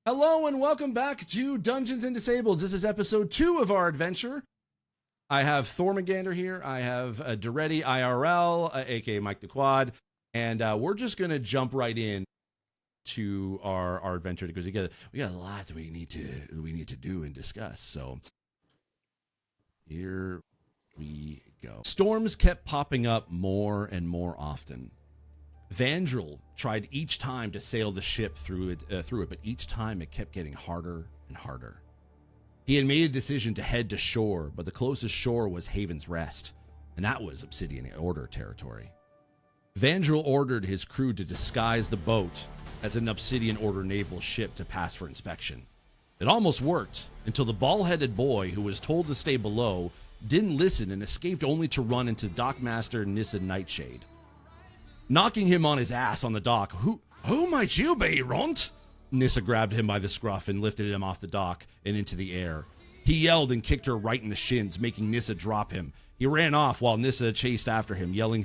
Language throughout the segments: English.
Hello and welcome back to Dungeons and Disabled. This is episode 2 of our adventure. I have Thormagander here. I have Duretti IRL, aka Mike the Quad, and we're just gonna jump right in to our adventure because we got a lot that we need to do and discuss. So here we go. Storms kept popping up more and more often. Vandrel tried each time to sail the ship through it, but each time it kept getting harder and harder. He had made a decision to head to shore, but the closest shore was Haven's Rest, and that was Obsidian Order territory. Vandrel ordered his crew to disguise the boat as an Obsidian Order naval ship to pass for inspection. It almost worked until the bald-headed boy who was told to stay below didn't listen and escaped only to run into Dockmaster Nissa Nightshade. Knocking him on his ass on the dock. Who might you be, Runt? Nissa grabbed him by the scruff and lifted him off the dock and into the air. He yelled and kicked her right in the shins, making Nissa drop him. He ran off while Nissa chased after him, telling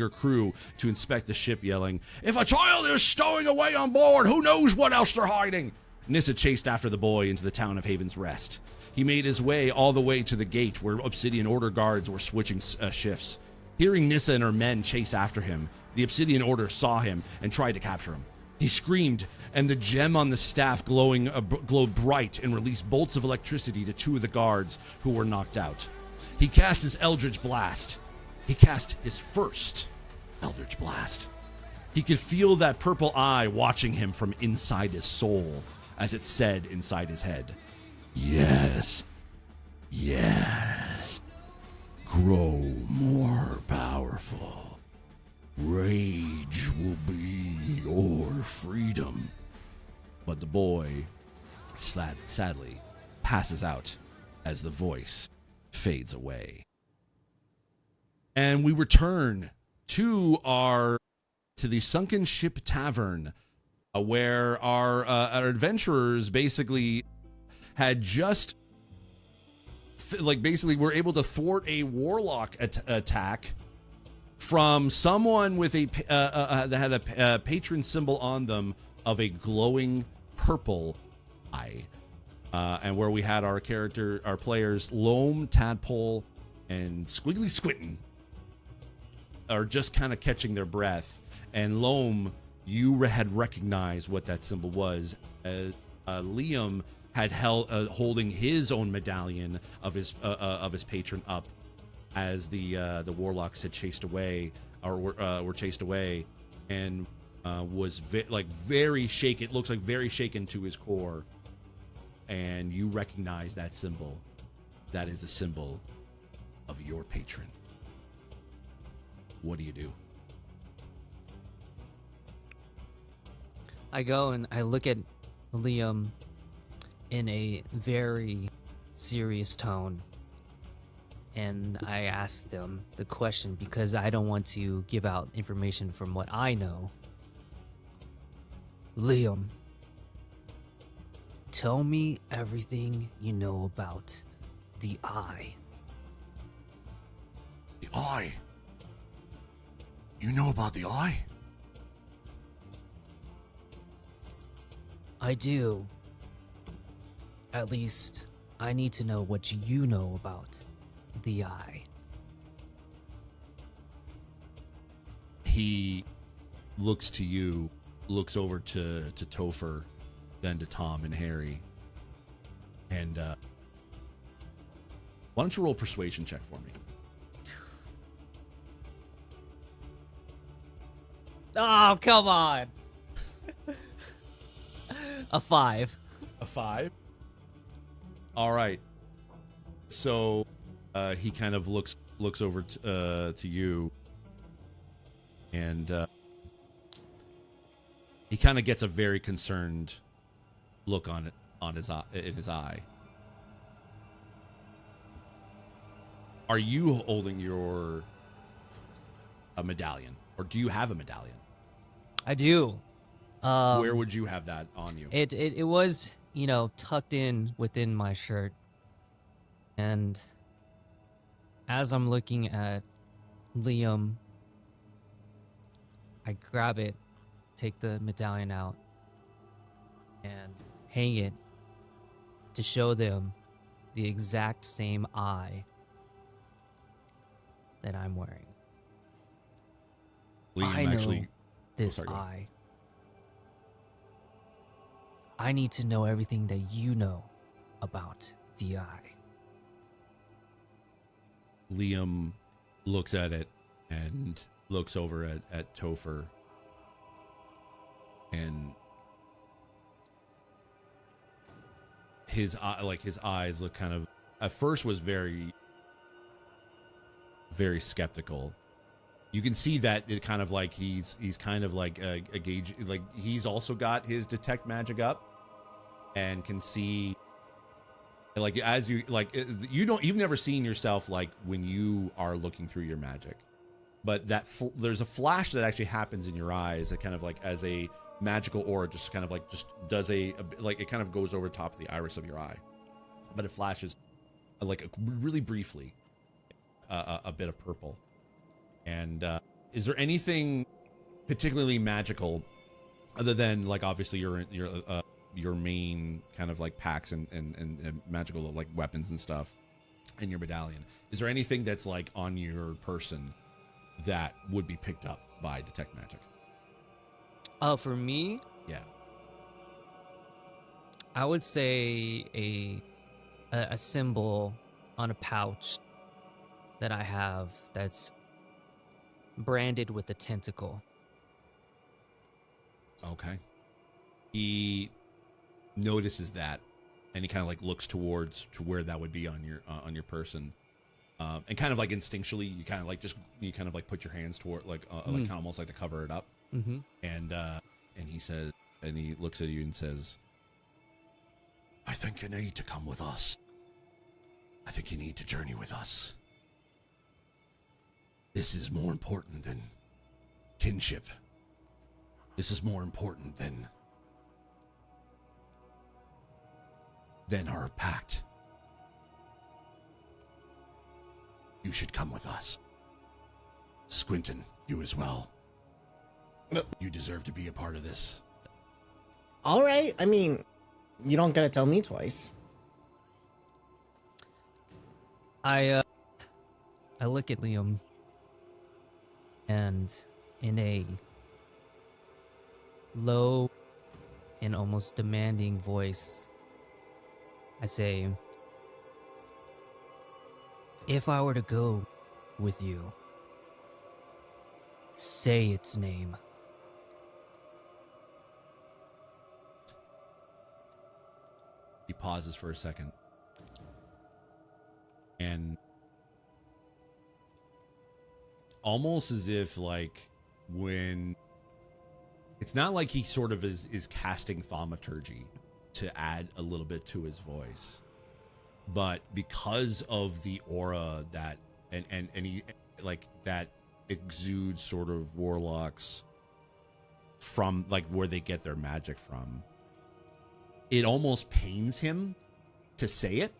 her crew to inspect the ship, yelling, "If a child is stowing away on board, who knows what else they're hiding?" Nissa chased after the boy into the town of Haven's Rest. He made his way all the way to the gate where Obsidian Order guards were switching shifts. Hearing Nissa and her men chase after him, the Obsidian Order saw him and tried to capture him. He screamed, and the gem on the staff glowed bright and released bolts of electricity to two of the guards who were knocked out. He cast his Eldritch Blast. He cast his first Eldritch Blast. He could feel that purple eye watching him from inside his soul as it said inside his head, "Yes, yes, grow more powerful. Rage will be your freedom." But the boy sadly passes out as the voice fades away. And we return to the Sunken Ship Tavern, where our adventurers basically had just were able to thwart a warlock attack from someone with that had a patron symbol on them of a glowing purple eye, and where we had our players Loam, Tadpole, and Squiggly Squintin are just kind of catching their breath. And Loam, you had recognized what that symbol was, as Liam had holding his own medallion of his patron up, as the warlocks had chased away, or were chased away, and was very shaken. It looks like very shaken to his core. And you recognize that symbol. That is a symbol of your patron. What do you do? I go and I look at Liam in a very serious tone. And I ask them the question because I don't want to give out information from what I know. Liam, tell me everything you know about the Eye. The Eye? You know about the Eye? I do. At least, I need to know what you know about the Eye. He looks to you, looks over to Topher, then to Tom and Harry. And why don't you roll a persuasion check for me? Oh, come on. A 5. A 5? All right. So he kind of looks over to you, and he kind of gets a very concerned look in his eye. Are you holding your medallion, or do you have a medallion? I do. Where would you have that on you? It was, tucked in within my shirt. And as I'm looking at Liam, I grab it, take the medallion out, and hang it to show them the exact same eye that I'm wearing. Liam I know actually. this sorry, go ahead. eye. I need to know everything that you know about the eye. Liam looks at it and looks over at Topher, and his eyes look kind of, at first was very, very skeptical. You can see that it kind of like he's kind of like a gauge, like he's also got his detect magic up and can see, like, as you like, you've never seen yourself like when you are looking through your magic, but that there's a flash that actually happens in your eyes that kind of like, as a magical aura, just kind of like just does like it kind of goes over top of the iris of your eye, but it flashes like really briefly a bit of purple. And is there anything particularly magical other than, like, obviously your main kind of like packs and magical like weapons and stuff in your medallion? Is there anything that's like on your person that would be picked up by detect magic? For me, Yeah. I would say a symbol on a pouch that I have that's branded with a tentacle. Okay. He notices that, and he kind of like looks towards to where that would be on your person, and kind of like instinctually, you kind of like put your hands toward like like almost like to cover it up. Mm-hmm. And he says, and he looks at you and says, "I think you need to come with us. I think you need to journey with us. This is more important than kinship. This is more important than our pact. You should come with us. Squintin, you as well. You deserve to be a part of this." All right. I mean, you don't gotta tell me twice. I look at Liam, and in a low and almost demanding voice, I say, "If I were to go with you, say its name." He pauses for a second. And almost as if like when it's not like he sort of is casting thaumaturgy to add a little bit to his voice, but because of the aura that and he like that exudes sort of warlocks from like where they get their magic from, it almost pains him to say it.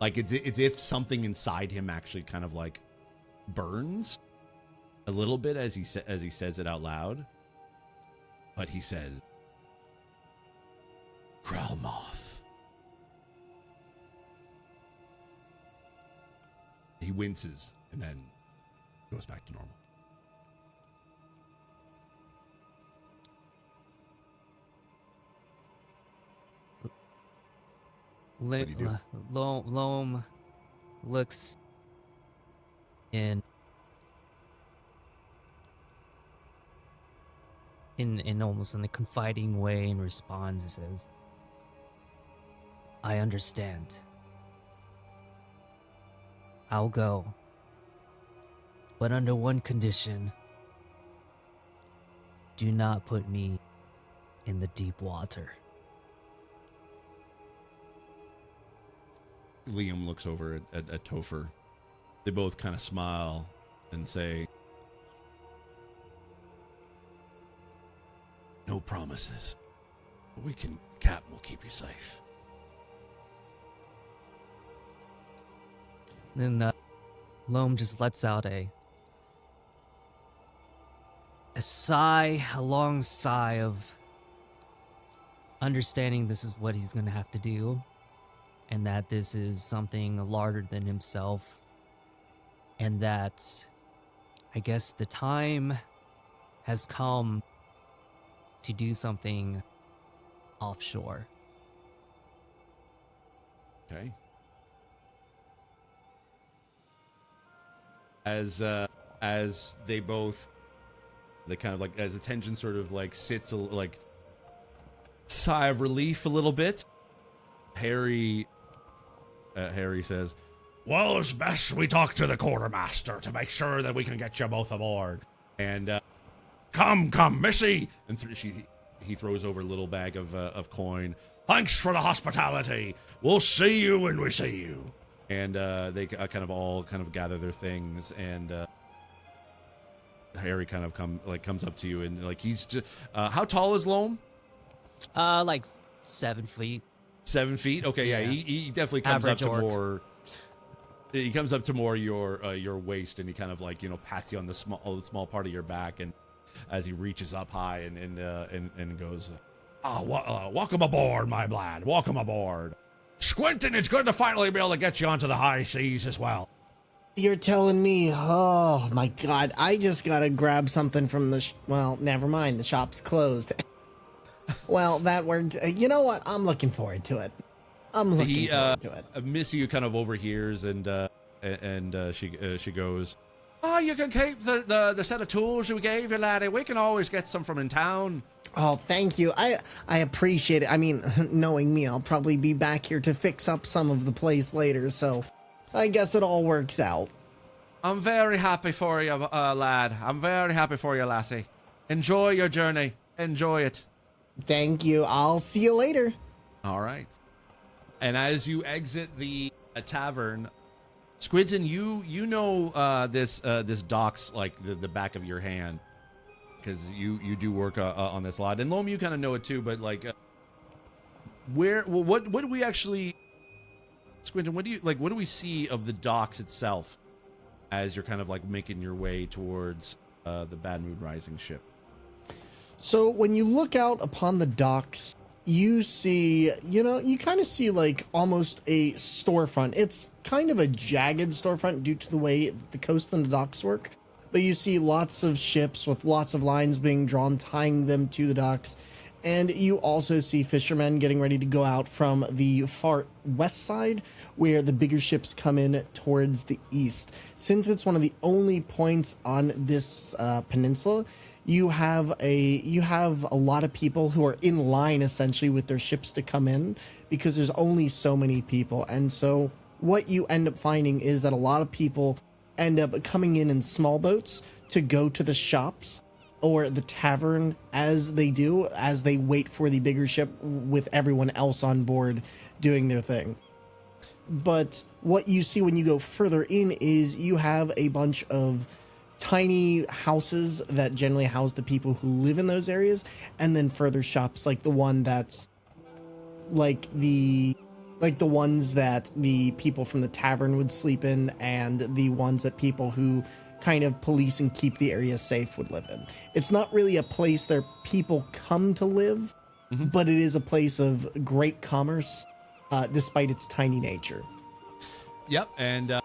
Like it's if something inside him actually kind of like burns a little bit as he says it out loud. But he says, "Kralmoth." He winces and then goes back to normal. What do you do? Loam looks in almost in a confiding way and responds and says, "I understand. I'll go. But under one condition. Do not put me in the deep water." Liam looks over at Topher. They both kind of smile and say, "No promises. But Captain will keep you safe." Then Loam just lets out a sigh, a long sigh understanding this is what he's going to have to do, and that this is something larger than himself, and that I guess the time has come to do something offshore. Okay. As they both, they kind of like, as the tension sort of like sits, like sigh of relief a little bit, Harry says, well, it's best we talk to the quartermaster to make sure that we can get you both aboard. And come, Missy. And he throws over a little bag of coin. Thanks for the hospitality. We'll see you when we see you. And they kind of all gather their things, and Harry kind of comes up to you, and like he's just how tall is Loam? Like 7 feet. 7 feet. Okay, yeah. He definitely comes Average up to orc. more. He comes up to more your waist, and he kind of like pats you on the small part of your back, and as he reaches up high and goes, welcome aboard, my lad. Welcome aboard. Squintin, it's good to finally be able to get you onto the high seas as well. You're telling me, oh my god, I just gotta grab something from the well, never mind, the shop's closed. Well, that worked. You know what? I'm looking forward to it. Missy kind of overhears, and she goes, oh, you can keep the set of tools you gave you, laddie. We can always get some from in town. Oh, thank you. I appreciate it. I mean, knowing me, I'll probably be back here to fix up some of the place later, so I guess it all works out. I'm very happy for you, lad. I'm very happy for you, lassie. Enjoy your journey. Enjoy it. Thank you. I'll see you later. All right. And as you exit the tavern, Squintin, you know this docks like the back of your hand, because you do work on this lot, and Loam, you kind of know it too. But like, what do we actually, Squintin? What do we see of the docks itself as you're kind of like making your way towards the Bad Moon Rising ship? So when you look out upon the docks, you see, you kind of see like almost a storefront. It's kind of a jagged storefront due to the way the coast and the docks work. But you see lots of ships with lots of lines being drawn, tying them to the docks. And you also see fishermen getting ready to go out from the far west side, where the bigger ships come in towards the east. Since it's one of the only points on this peninsula, you have a lot of people who are in line essentially with their ships to come in, because there's only so many people. And so what you end up finding is that a lot of people end up coming in small boats to go to the shops or the tavern as they wait for the bigger ship with everyone else on board doing their thing. But what you see when you go further in is you have a bunch of tiny houses that generally house the people who live in those areas, and then further shops like the one that's like the ones that the people from the tavern would sleep in, and the ones that people who kind of police and keep the area safe would live in. It's not really a place that people come to live, but it is a place of great commerce, despite its tiny nature. Yep, and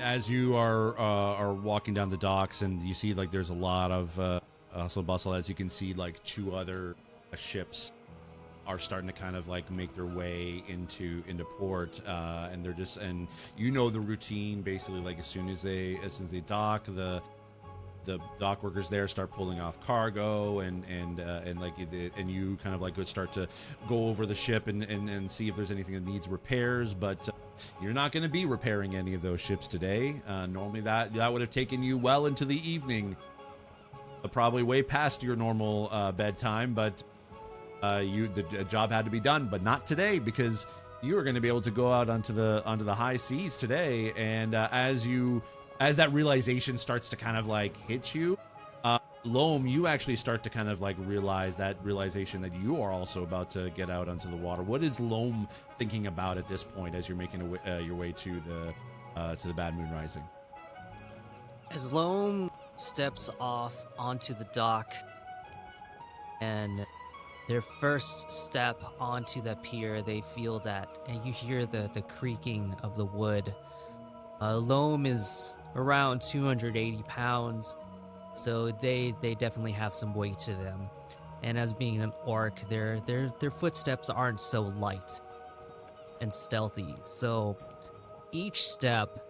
as you are walking down the docks, and you see like there's a lot of hustle and bustle, as you can see like 2 other ships are starting to kind of like make their way into port, and they're just, and the routine basically, like as soon as they dock, the dock workers there start pulling off cargo, and you kind of like would start to go over the ship and see if there's anything that needs repairs, but you're not going to be repairing any of those ships today. Normally that would have taken you well into the evening, probably way past your normal bedtime, but the job had to be done, but not today, because you are going to be able to go out onto the high seas today. And as that realization starts to kind of like hit you, Loam, you actually start to kind of like realization that you are also about to get out onto the water. What is Loam thinking about at this point as you're making your way to the Bad Moon Rising? As Loam steps off onto the dock and their first step onto the pier, they feel that, and you hear the creaking of the wood. Loam is around 280 pounds, so they definitely have some weight to them. And as being an orc, their footsteps aren't so light and stealthy. So each step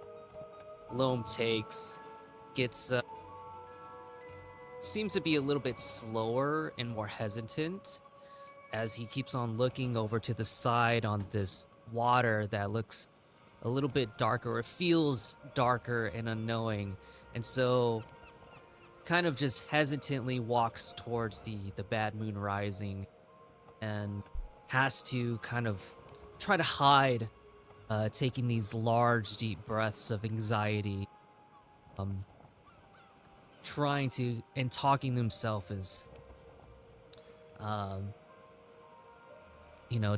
Loam takes gets seems to be a little bit slower and more hesitant as he keeps on looking over to the side on this water that looks a little bit darker, or feels darker and unknowing. And so kind of just hesitantly walks towards the bad moon rising and has to kind of try to hide, taking these large, deep breaths of anxiety, trying to, and talking to himself as,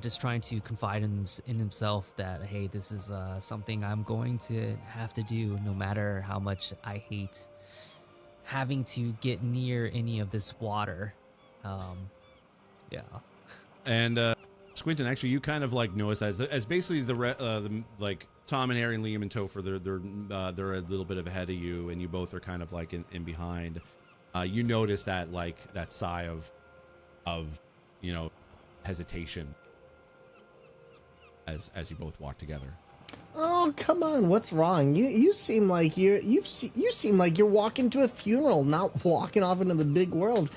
just trying to confide in himself that, hey, this is something I'm going to have to do no matter how much I hate having to get near any of this water. Yeah. And Squintin, actually, you kind of like notice as basically the like Tom and Harry and Liam and Topher, they're a little bit ahead of you, and you both are kind of like in behind. You notice that like that sigh of hesitation as you both walk together. Oh, come on, what's wrong? You seem like you seem like you're walking to a funeral, not walking off into the big world.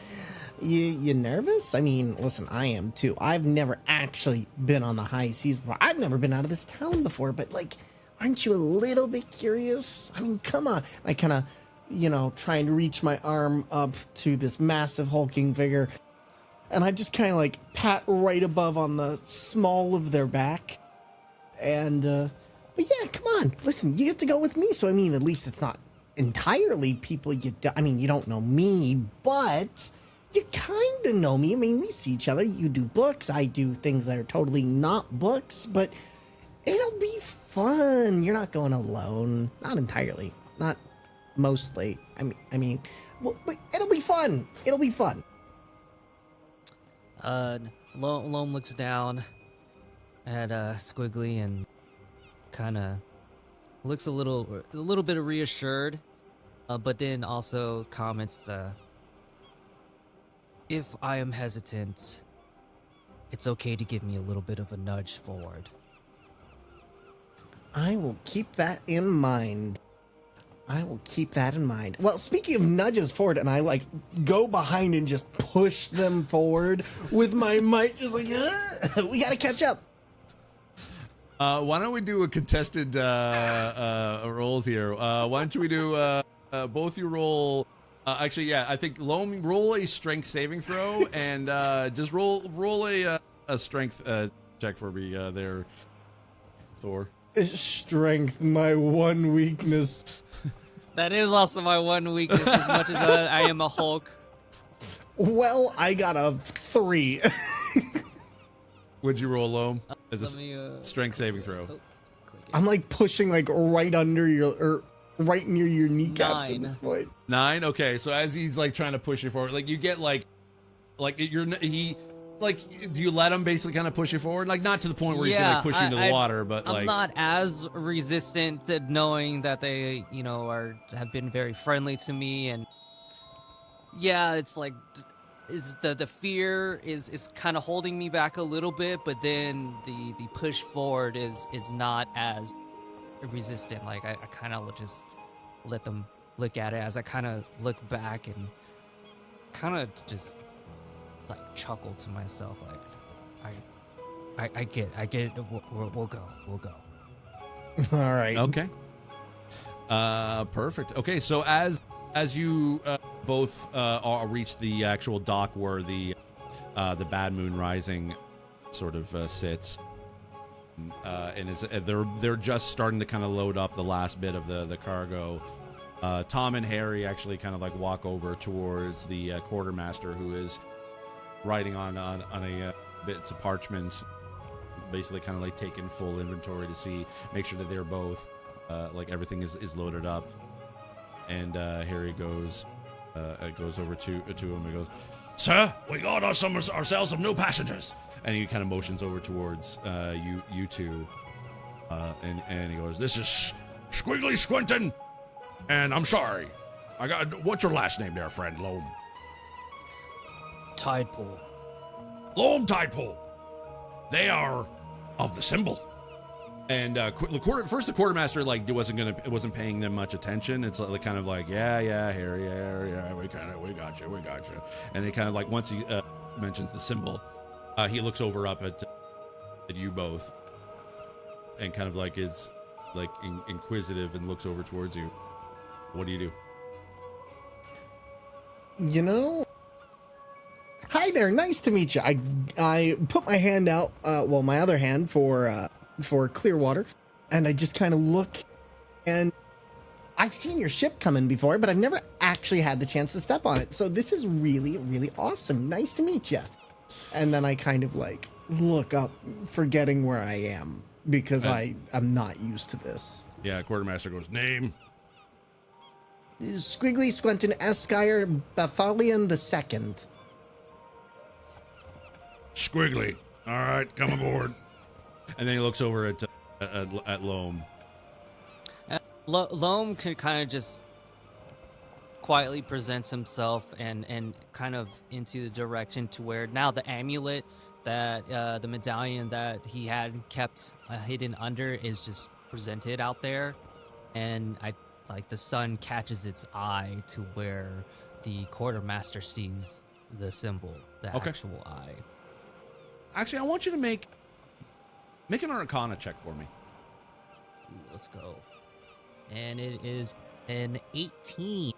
You nervous? I mean, listen, I am too. I've never actually been on the high seas before. I've never been out of this town before, but like, aren't you a little bit curious? I mean, come on. I kind of, trying to reach my arm up to this massive hulking figure, and I just kind of like pat right above on the small of their back. And, but yeah, come on. Listen, you get to go with me, so I mean, at least it's not entirely people you don't know me, but you kind of know me. I mean, we see each other. You do books. I do things that are totally not books, but it'll be fun. You're not going alone. Not entirely. Not mostly. I mean, well, but it'll be fun. It'll be fun. Loam looks down at Squiggly and kind of looks a little bit reassured, but then also comments if I am hesitant, it's okay to give me a little bit of a nudge forward. I will keep that in mind. Well, speaking of nudges forward, and I like go behind and just push them forward with my might, just like, we gotta catch up. Why don't we do a contested rolls here? Why don't we do both you roll? Actually, yeah, I think Loam, roll a strength saving throw, and just roll a strength check for me there, Thor. Strength, my one weakness. That is also my one weakness, as much as I am a Hulk. Well, I got a 3. Would you roll, Loam? As a strength saving throw. I'm like pushing like right under your, right near your kneecaps 9. at this point. 9. Okay, so as he's like trying to push you forward, like you get like do you let him basically kind of push you forward? Like not to the point where he's gonna push you into the water, but I'm not as resistant to knowing that they, have been very friendly to me, and yeah, it's like it's the fear is kind of holding me back a little bit, but then the push forward is not as resistant. Like I kind of just let them look at it as I kind of look back and kind of just like chuckle to myself, like I get it. We'll go. All right. Okay. Perfect. Okay, so as you both reach the actual dock where the Bad Moon Rising sort of sits, and they're just starting to kind of load up the last bit of the cargo. Tom and Harry actually kind of like walk over towards the quartermaster, who is writing on a bits of parchment, basically kind of like taking full inventory to make sure that they're both like everything is loaded up. And Harry goes over to him and goes, Sir, we got ourselves some new passengers. And he kind of motions over towards you two. And he goes, this is Squiggly Squintin. And I'm sorry. What's your last name there, friend? Loam. Tidepool. Loam Tidepool. They are of the symbol. And first the quartermaster wasn't paying them much attention. It's like, kind of like, yeah, Harry, yeah, we got you. And they kind of like, once he mentions the symbol, he looks over up at you both, and kind of like is like inquisitive and looks over towards you. What do you do? You know, hi there, nice to meet you. I put my hand out, my other hand for Clearwater, and I just kind of look, and I've seen your ship come in before, but I've never actually had the chance to step on it. So this is really, really awesome. Nice to meet you. And then I kind of like look up, forgetting where I am, because I'm not used to this. Yeah, quartermaster goes, name? Squiggly Squintin Esquire Bathalion II. Squiggly. All right, come aboard. And then he looks over at Loam. Loam can kind of just quietly presents himself and kind of into the direction to where now the amulet that the medallion that he had kept hidden under is just presented out there, and the sun catches its eye to where the quartermaster sees the symbol, the actual eye. Actually, I want you to make an Arcana check for me. Ooh, let's go. And it is an 18.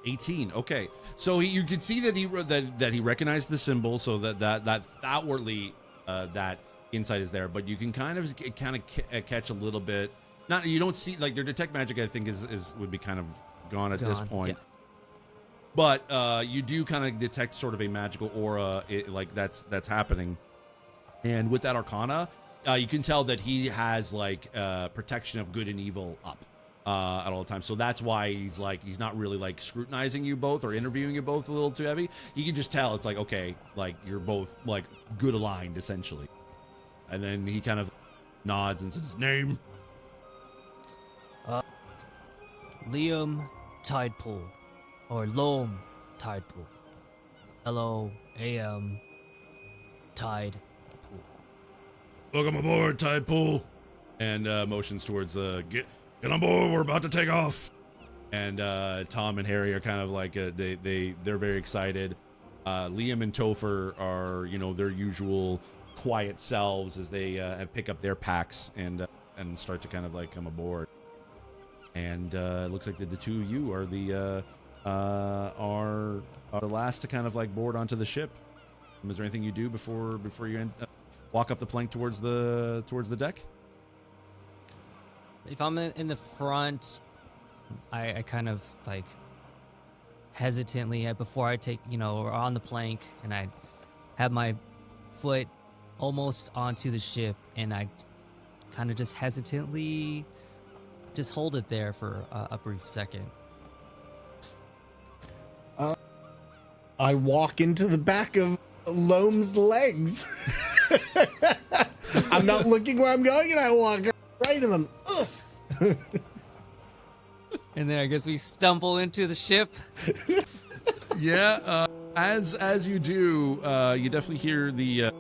18. Okay, so you can see that he recognized the symbol, so that outwardly that insight is there, but you can kind of catch a little bit. Not, you don't see, like, their detect magic, I think would be kind of gone at this point. Yeah. But you do kind of detect sort of a magical aura, that's happening, and with that Arcana, you can tell that he has like protection of good and evil up at all times. So that's why he's not really like scrutinizing you both or interviewing you both a little too heavy. You can just tell it's like, okay, like you're both like good aligned essentially. And then he kind of nods and says, name? Liam Tidepool, or Loam Tidepool. L-O-A-M Tidepool. Welcome aboard, Tidepool. And motions towards get on board. We're about to take off. And Tom and Harry are kind of like they're very excited. Liam and Topher are their usual quiet selves as they pick up their packs and start to kind of like come aboard. And it looks like the two of you are the last to kind of like board onto the ship. Is there anything you do before you walk up the plank towards the deck? If I'm in the front, I kind of like hesitantly before I take or on the plank, and I have my foot almost onto the ship, and I kind of just hesitantly just hold it there for a brief second. I walk into the back of Loam's legs. I'm not looking where I'm going, and I walk right in them. Ugh. And then I guess we stumble into the ship. Yeah, as you do, you definitely hear the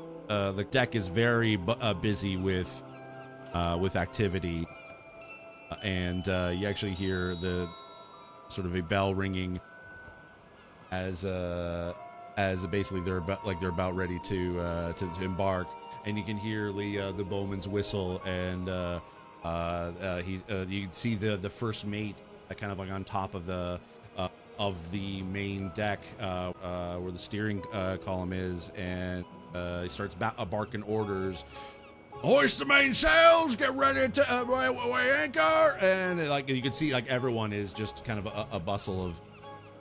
deck is very busy with activity, and you actually hear the sort of a bell ringing as basically they're about ready to embark, and you can hear the bowman's whistle, and you can see the first mate kind of like on top of the main deck where the steering column is, and he starts barking orders. Hoist the mainsails, get ready to weigh anchor, and like you can see like everyone is just kind of a bustle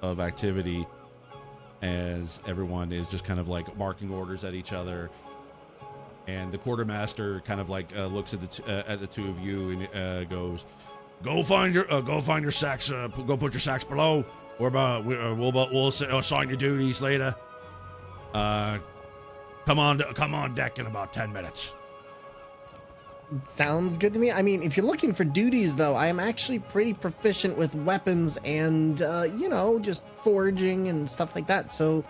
of activity as everyone is just kind of like barking orders at each other. And the quartermaster kind of like looks at the two of you and goes, Go find your sacks. Go put your sacks below. We'll assign your duties later. Come on deck in about 10 minutes. Sounds good to me. I mean, if you're looking for duties, though, I am actually pretty proficient with weapons and, just foraging and stuff like that. So,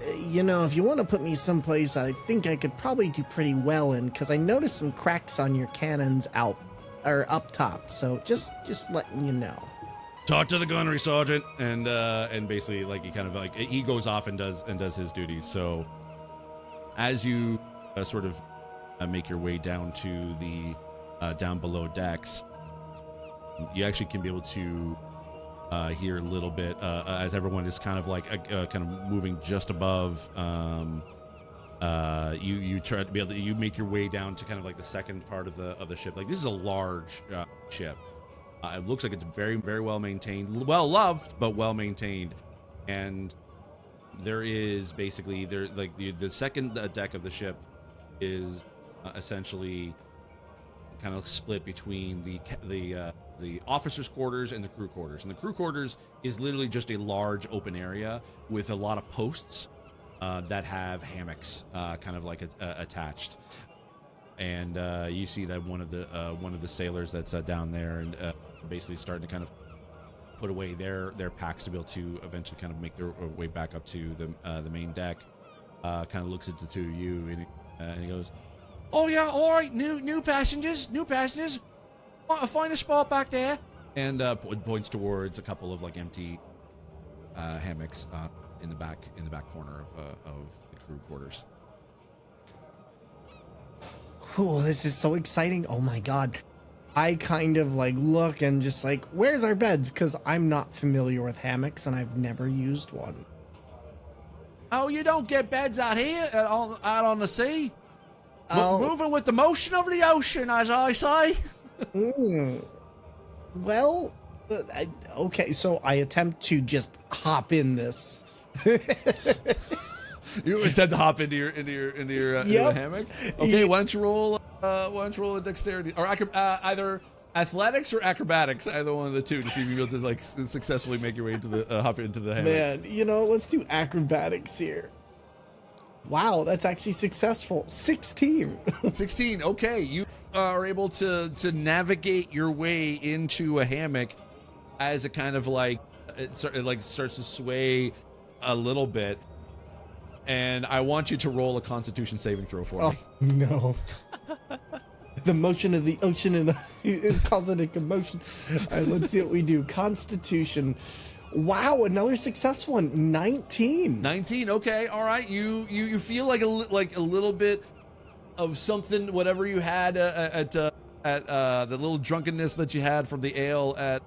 if you want to put me someplace I think I could probably do pretty well in, because I noticed some cracks on your cannons up top. So just letting you know. Talk to the gunnery sergeant, and basically, like, he goes off and does his duties. So, as you sort of make your way down to the down below decks, you actually can be able to hear a little bit as everyone is kind of like kind of moving just above. You try to be able to make your way down to kind of like the second part of the ship. Like, this is a large ship. It looks like it's very, very well maintained, well loved, but well maintained. And there is basically the second deck of the ship is essentially kind of split between the officers' quarters and the crew quarters. And the crew quarters is literally just a large open area with a lot of posts that have hammocks kind of like attached. And you see that one of the sailors that's down there and basically starting to kind of put away their packs to be able to eventually kind of make their way back up to the main deck. Kind of looks at the two of you and he goes, "Oh yeah, all right, new passengers. Find a spot back there." And points towards a couple of like empty hammocks in the back corner of the crew quarters. Oh, this is so exciting. Oh my god. I kind of like look and just like, where's our beds? Because I'm not familiar with hammocks and I've never used one. Oh, you don't get beds out here out on the sea? Moving with the motion of the ocean, as I say. Well, okay, so I attempt to just hop in this. You attempt to hop into your hammock. Okay, why don't you roll a dexterity or either athletics or acrobatics, either one of the two, to see if you're able to like successfully make your way into the hop into the hammock. Man, let's do acrobatics here. Wow, that's actually successful. 16. 16. Okay, you are able to navigate your way into a hammock as it kind of like starts to sway a little bit. And I want you to roll a Constitution saving throw for me. No. The motion of the ocean and it causes a commotion. All right, let's see what we do. Constitution. Wow, another successful one. 19. 19. Okay, all right. You feel like a little bit of something, whatever you had at the little drunkenness that you had from the ale at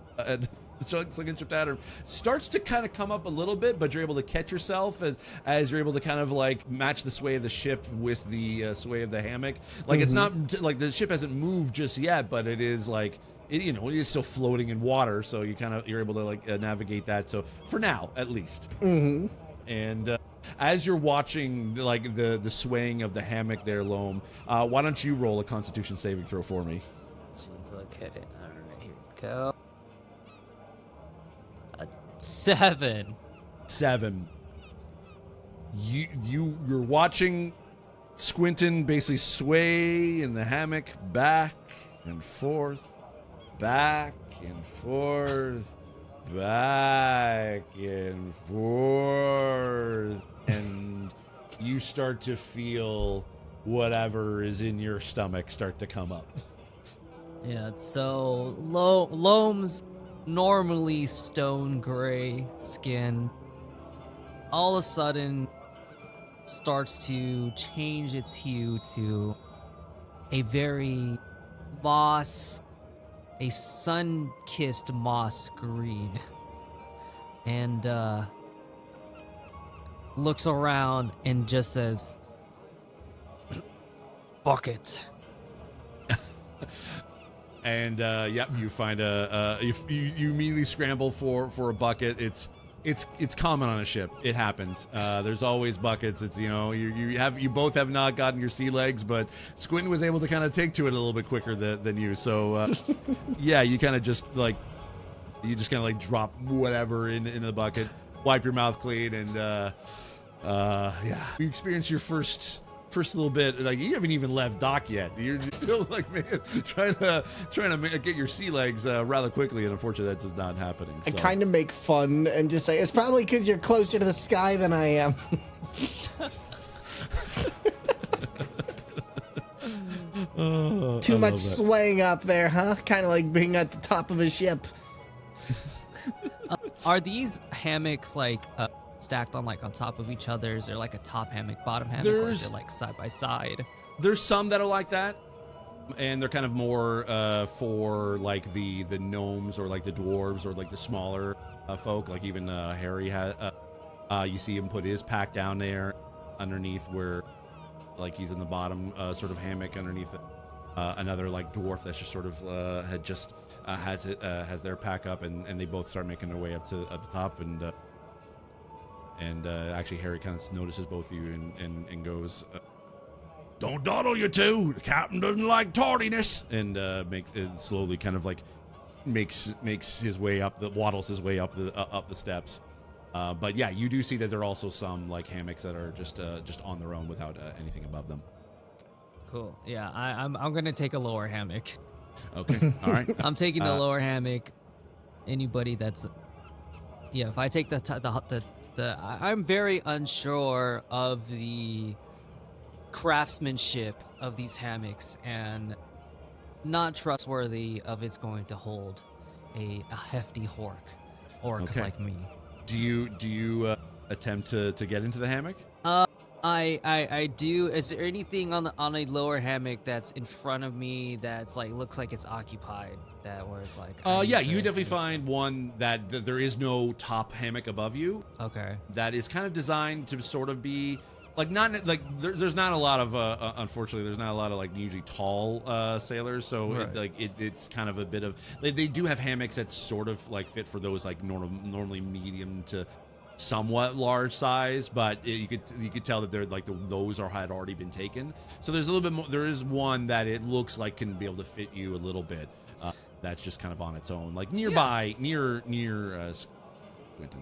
Slinging Ship Tavern starts to kind of come up a little bit, but you're able to catch yourself as you're able to kind of like match the sway of the ship with the sway of the hammock. Like It's not like the ship hasn't moved just yet, but it is like it is still floating in water, so you're able to like navigate that. So for now, at least. And as you're watching like the swaying of the hammock there, Loam, why don't you roll a Constitution saving throw for me? Let's look at it. All right, here we go. 7. You're watching Squintin basically sway in the hammock back and forth, back and forth, back and forth, and you start to feel whatever is in your stomach start to come up. Yeah, so Loam's normally stone gray skin all of a sudden starts to change its hue to a very sun-kissed moss green, and looks around and just says, "Bucket." And you find you immediately scramble for a bucket. It's common on a ship. It happens. There's always buckets. It's you both have not gotten your sea legs, but Squintin was able to kind of take to it a little bit quicker than you. So you kind of just like drop whatever in the bucket, wipe your mouth clean, and Yeah, you experience your first little bit. Like, you haven't even left dock yet. You're just still like trying to get your sea legs rather quickly, and unfortunately, that's not happening. I So. kind of make fun and just say it's probably because you're closer to the sky than I am. Too much swaying up there, huh? Kind of like being at the top of a ship. Are these hammocks like stacked on like on top of each other? Is there like a top hammock, bottom hammock, or is it like side by side? There's some that are like that, and they're kind of more for like the gnomes or like the dwarves or like the smaller folk. Like even Harry has, you see him put his pack down there underneath where, like, he's in the bottom sort of hammock underneath another like dwarf that's just sort of has their pack up, and they both start making their way up to the top, and actually Harry kind of notices both of you and goes, "Don't dawdle, you two. The captain doesn't like tardiness," and slowly kind of like makes his way up, waddles his way up the steps. But yeah, you do see that there are also some like hammocks that are just on their own without anything above them. Cool. Yeah, I'm gonna take a lower hammock. Okay. All right. I'm taking the lower hammock. Anybody that's, yeah. If I take I'm very unsure of the craftsmanship of these hammocks and not trustworthy of it's going to hold a hefty orc like me. Do you attempt to get into the hammock? I do. Is there anything on a lower hammock that's in front of me that's like looks like it's occupied? That where it's like. Yeah, you definitely find one that there is no top hammock above you. Okay. That is kind of designed to sort of be like not like there's not a lot of unfortunately there's not a lot of like usually tall sailors, so right. it's kind of a bit of they do have hammocks that sort of like fit for those like normally medium to somewhat large size, but you could tell that they're like those had already been taken. So there's a little bit more. There is one that it looks like can be able to fit you a little bit. That's just kind of on its own, like nearby, near Squintin.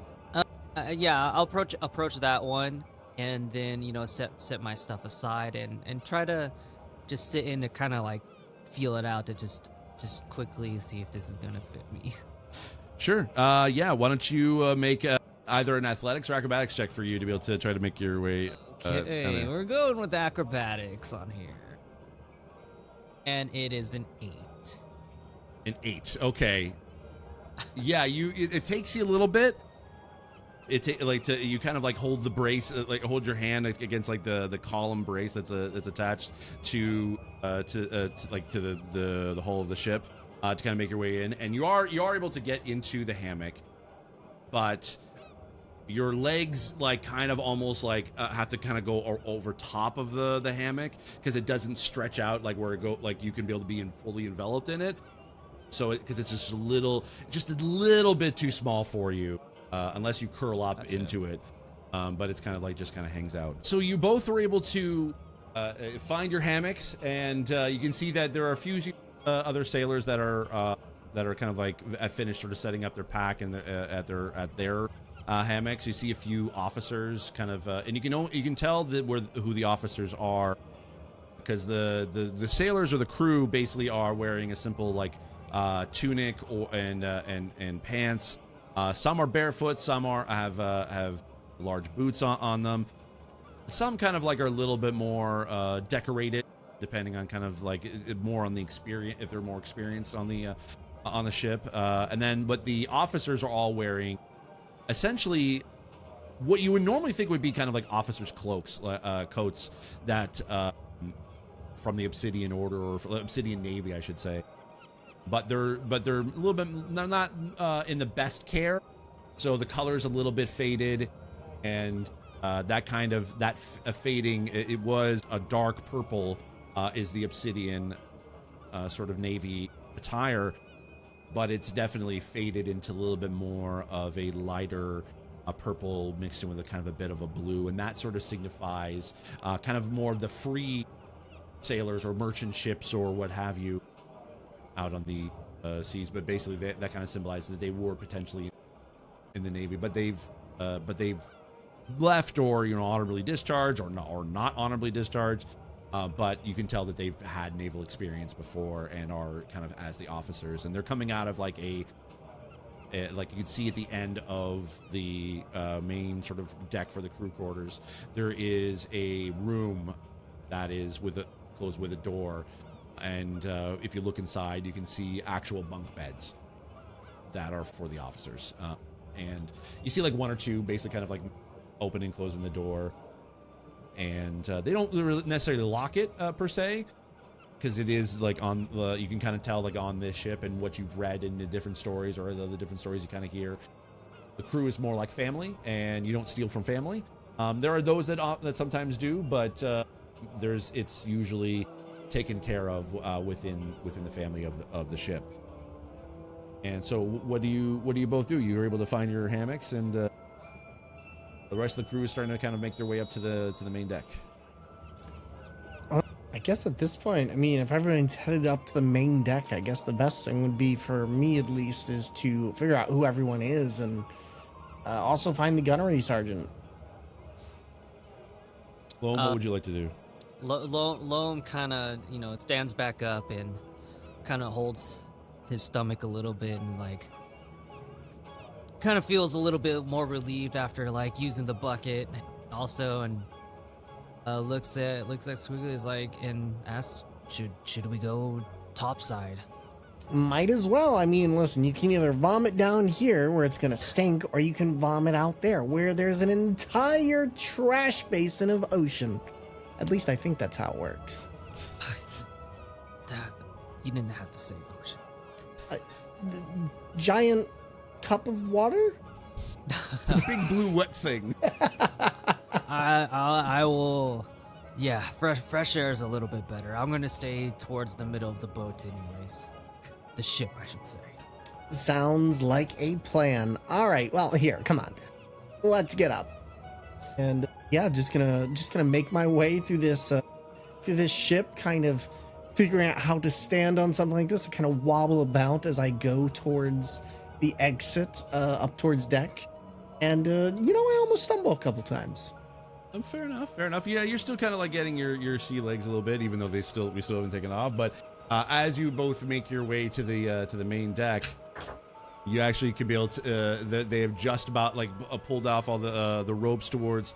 Yeah, I'll approach that one, and then set my stuff aside and try to just sit in to kind of like feel it out to just quickly see if this is gonna fit me. Sure. Yeah. Why don't you make either an athletics or acrobatics check for you to be able to try to make your way. Okay, we're going with acrobatics on here, and it is an 8. An 8. Okay. Yeah. It takes you a little bit. You kind of like hold the brace, like hold your hand against like the column brace that's attached to the hull of the ship to kind of make your way in, and you are able to get into the hammock, but your legs like kind of almost like have to kind of go over top of the hammock because it doesn't stretch out like where it go like you can be able to be fully enveloped in it. So because it's just a little bit too small for you. Unless you curl up into it, but it's kind of like just kind of hangs out. So you both were able to find your hammocks, and you can see that there are a few other sailors that are kind of like finished sort of setting up their pack and at their hammocks. You see a few officers kind of, and you can tell that who the officers are because the sailors or the crew basically are wearing a simple like tunic and pants. Some are barefoot, some have large boots on them. Some kind of like are a little bit more decorated, depending on kind of like more on the experience, if they're more experienced on the ship. But the officers are all wearing essentially what you would normally think would be kind of like officers' cloaks, coats that from the Obsidian Order or Obsidian Navy, I should say. But they're a little bit not in the best care, so the color's a little bit faded, and that fading. It was a dark purple is the Obsidian sort of navy attire, but it's definitely faded into a little bit more of a lighter purple mixed in with a kind of a bit of a blue, and that sort of signifies kind of more of the free sailors or merchant ships or what have you out on the seas, but basically that kind of symbolizes that they were potentially in the Navy, but they've left or honorably discharged or not honorably discharged. But you can tell that they've had naval experience before and are kind of as the officers, and they're coming out of like like you can see at the end of the main sort of deck for the crew quarters, there is a room that is closed with a door, and if you look inside, you can see actual bunk beds that are for the officers, and you see like one or two basically kind of like opening and closing the door, and they don't really necessarily lock it per se, because it is like on the, you can kind of tell like on this ship and what you've read in the different stories or the different stories you kind of hear, the crew is more like family and you don't steal from family. There are those that sometimes do, but it's usually taken care of within the family of the ship. And so what do you both do? You're able to find your hammocks, and the rest of the crew is starting to kind of make their way up to the main deck. I guess at this point, I mean, if everyone's headed up to the main deck, I guess the best thing would be, for me at least, is to figure out who everyone is and also find the gunnery sergeant. Loam, what would you like to do? Loam kind of, stands back up and kind of holds his stomach a little bit and like kind of feels a little bit more relieved after like using the bucket also, and looks at Squiggly like and asks, should we go topside? Might as well. I mean, listen, you can either vomit down here where it's gonna stink, or you can vomit out there where there's an entire trash basin of ocean. At least I think that's how it works. That you didn't have to say ocean. The giant cup of water? The big blue wet thing. I will. Yeah, fresh air is a little bit better. I'm gonna stay towards the middle of the boat, anyways. The ship, I should say. Sounds like a plan. All right, well, here, come on, let's get up. And yeah, just gonna make my way through this ship, kind of figuring out how to stand on something like this. I kind of wobble about as I go towards the exit up towards deck, and I almost stumble a couple times. Fair enough. Yeah, you're still kind of like getting your sea legs a little bit, even though we still haven't taken off. But as you both make your way to the main deck, you actually could be able to. They have just about like pulled off all the ropes towards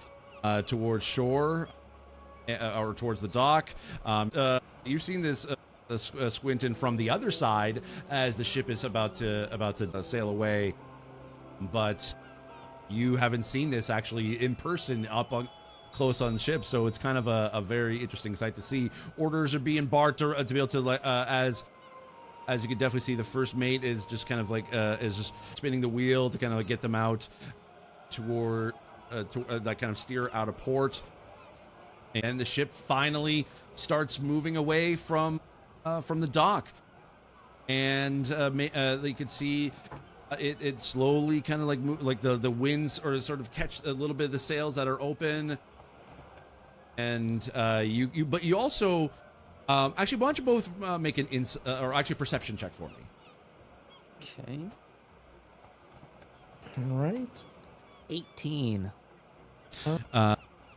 shore or towards the dock. You've seen this Squintin from the other side as the ship is about to sail away, but you haven't seen this actually in person close on the ship, so it's kind of a very interesting sight to see. Orders are being barked to be able to as you can definitely see, the first mate is just kind of like is just spinning the wheel to kind of like get them out toward that kind of steer out of port, and the ship finally starts moving away from the dock, and you can see it slowly kind of like the winds or sort of catch a little bit of the sails that are open, and you also actually, why don't you both make an or actually perception check for me? Okay. All right. 18.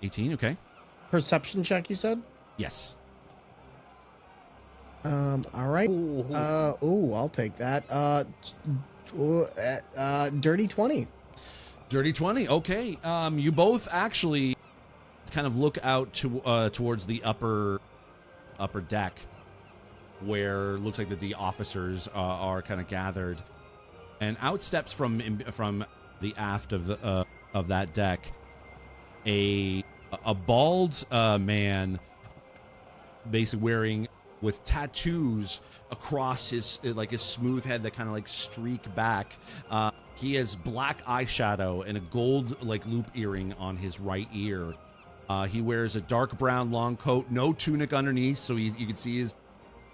18. Okay. Perception check, you said? Yes. All right. I'll take that. Dirty 20. Dirty 20. Okay. You both actually kind of look out towards the upper deck, where it looks like that the officers are kind of gathered, and out steps from the aft of that deck a bald man, basically wearing with tattoos across his smooth head that kind of like streak back. He has black eyeshadow and a gold like loop earring on his right ear. He wears a dark brown long coat, no tunic underneath, so you can see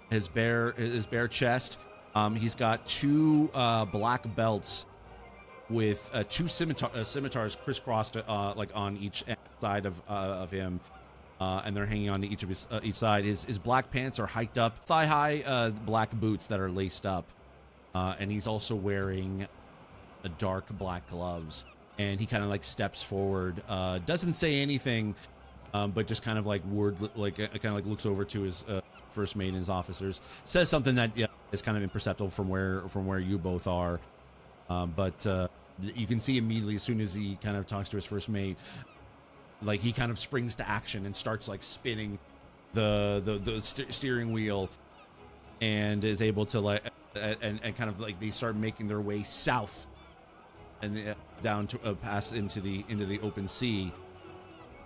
his bare chest. He's got two black belts with two scimitars crisscrossed like on each side of him, and they're hanging on to each side. His black pants are hiked up, thigh high black boots that are laced up, and he's also wearing a dark black gloves. and he kind of like steps forward, doesn't say anything, but just kind of like kind of like looks over to his first mate and his officers, says something that is kind of imperceptible from where you both are, but you can see immediately as soon as he kind of talks to his first mate, like he kind of springs to action and starts like spinning the steering wheel, and is able to like and kind of like they start making their way south and down to pass into the open sea,